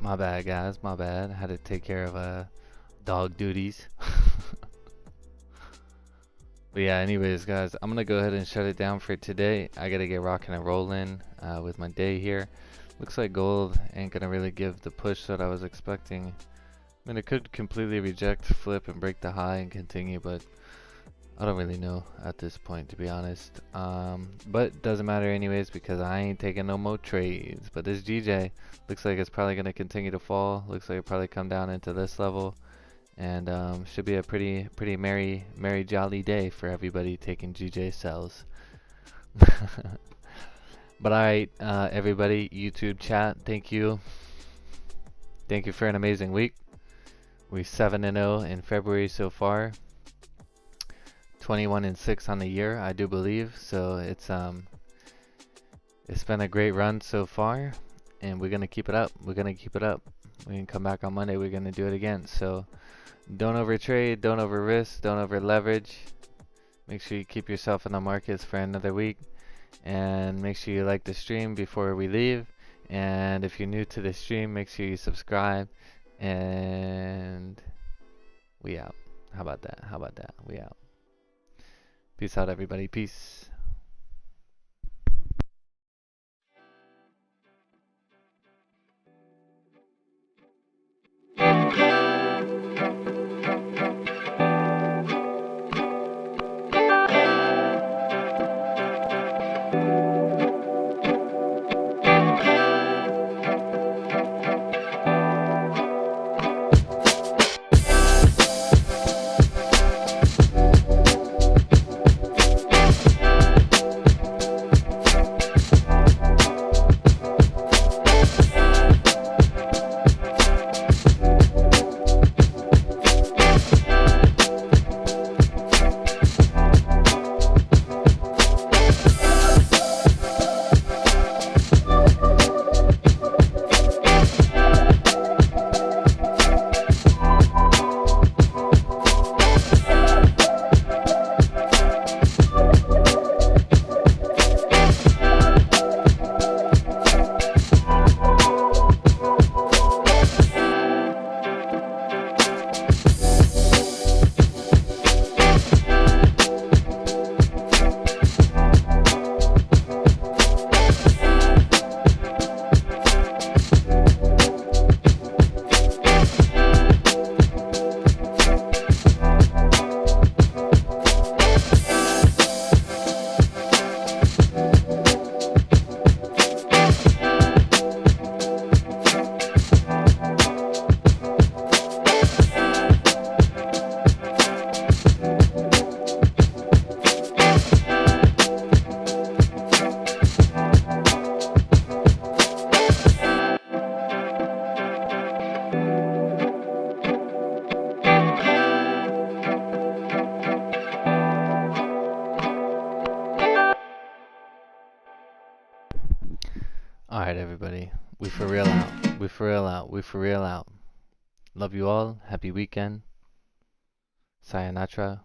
Speaker 1: My bad, guys. My bad. I had to take care of dog duties. But yeah, anyways, guys, I'm gonna go ahead and shut it down for today. I gotta get rocking and rolling with my day here. Looks like gold ain't gonna really give the push that I was expecting. I mean, it could completely reject, flip, and break the high and continue, but I don't really know at this point, to be honest. But it doesn't matter anyways because I ain't taking no more trades. But this GJ looks like it's probably gonna continue to fall. Looks like it'll probably come down into this level. And should be a pretty merry jolly day for everybody taking GJ sells. But alright, everybody, YouTube chat, thank you for an amazing week. We're 7-0 in February so far, 21-6 on the year, I do believe. So it's been a great run so far, and we're gonna keep it up. We can come back on Monday, we're gonna do it again. So don't overtrade, don't over risk, don't over leverage. Make sure you keep yourself in the markets for another week, and make sure you like the stream before we leave. And if you're new to the stream, make sure you subscribe. And we out. How about that? We out. Peace out, everybody. Peace. Alright, everybody. We for real out. We for real out. We for real out. Love you all. Happy weekend. Sayonara.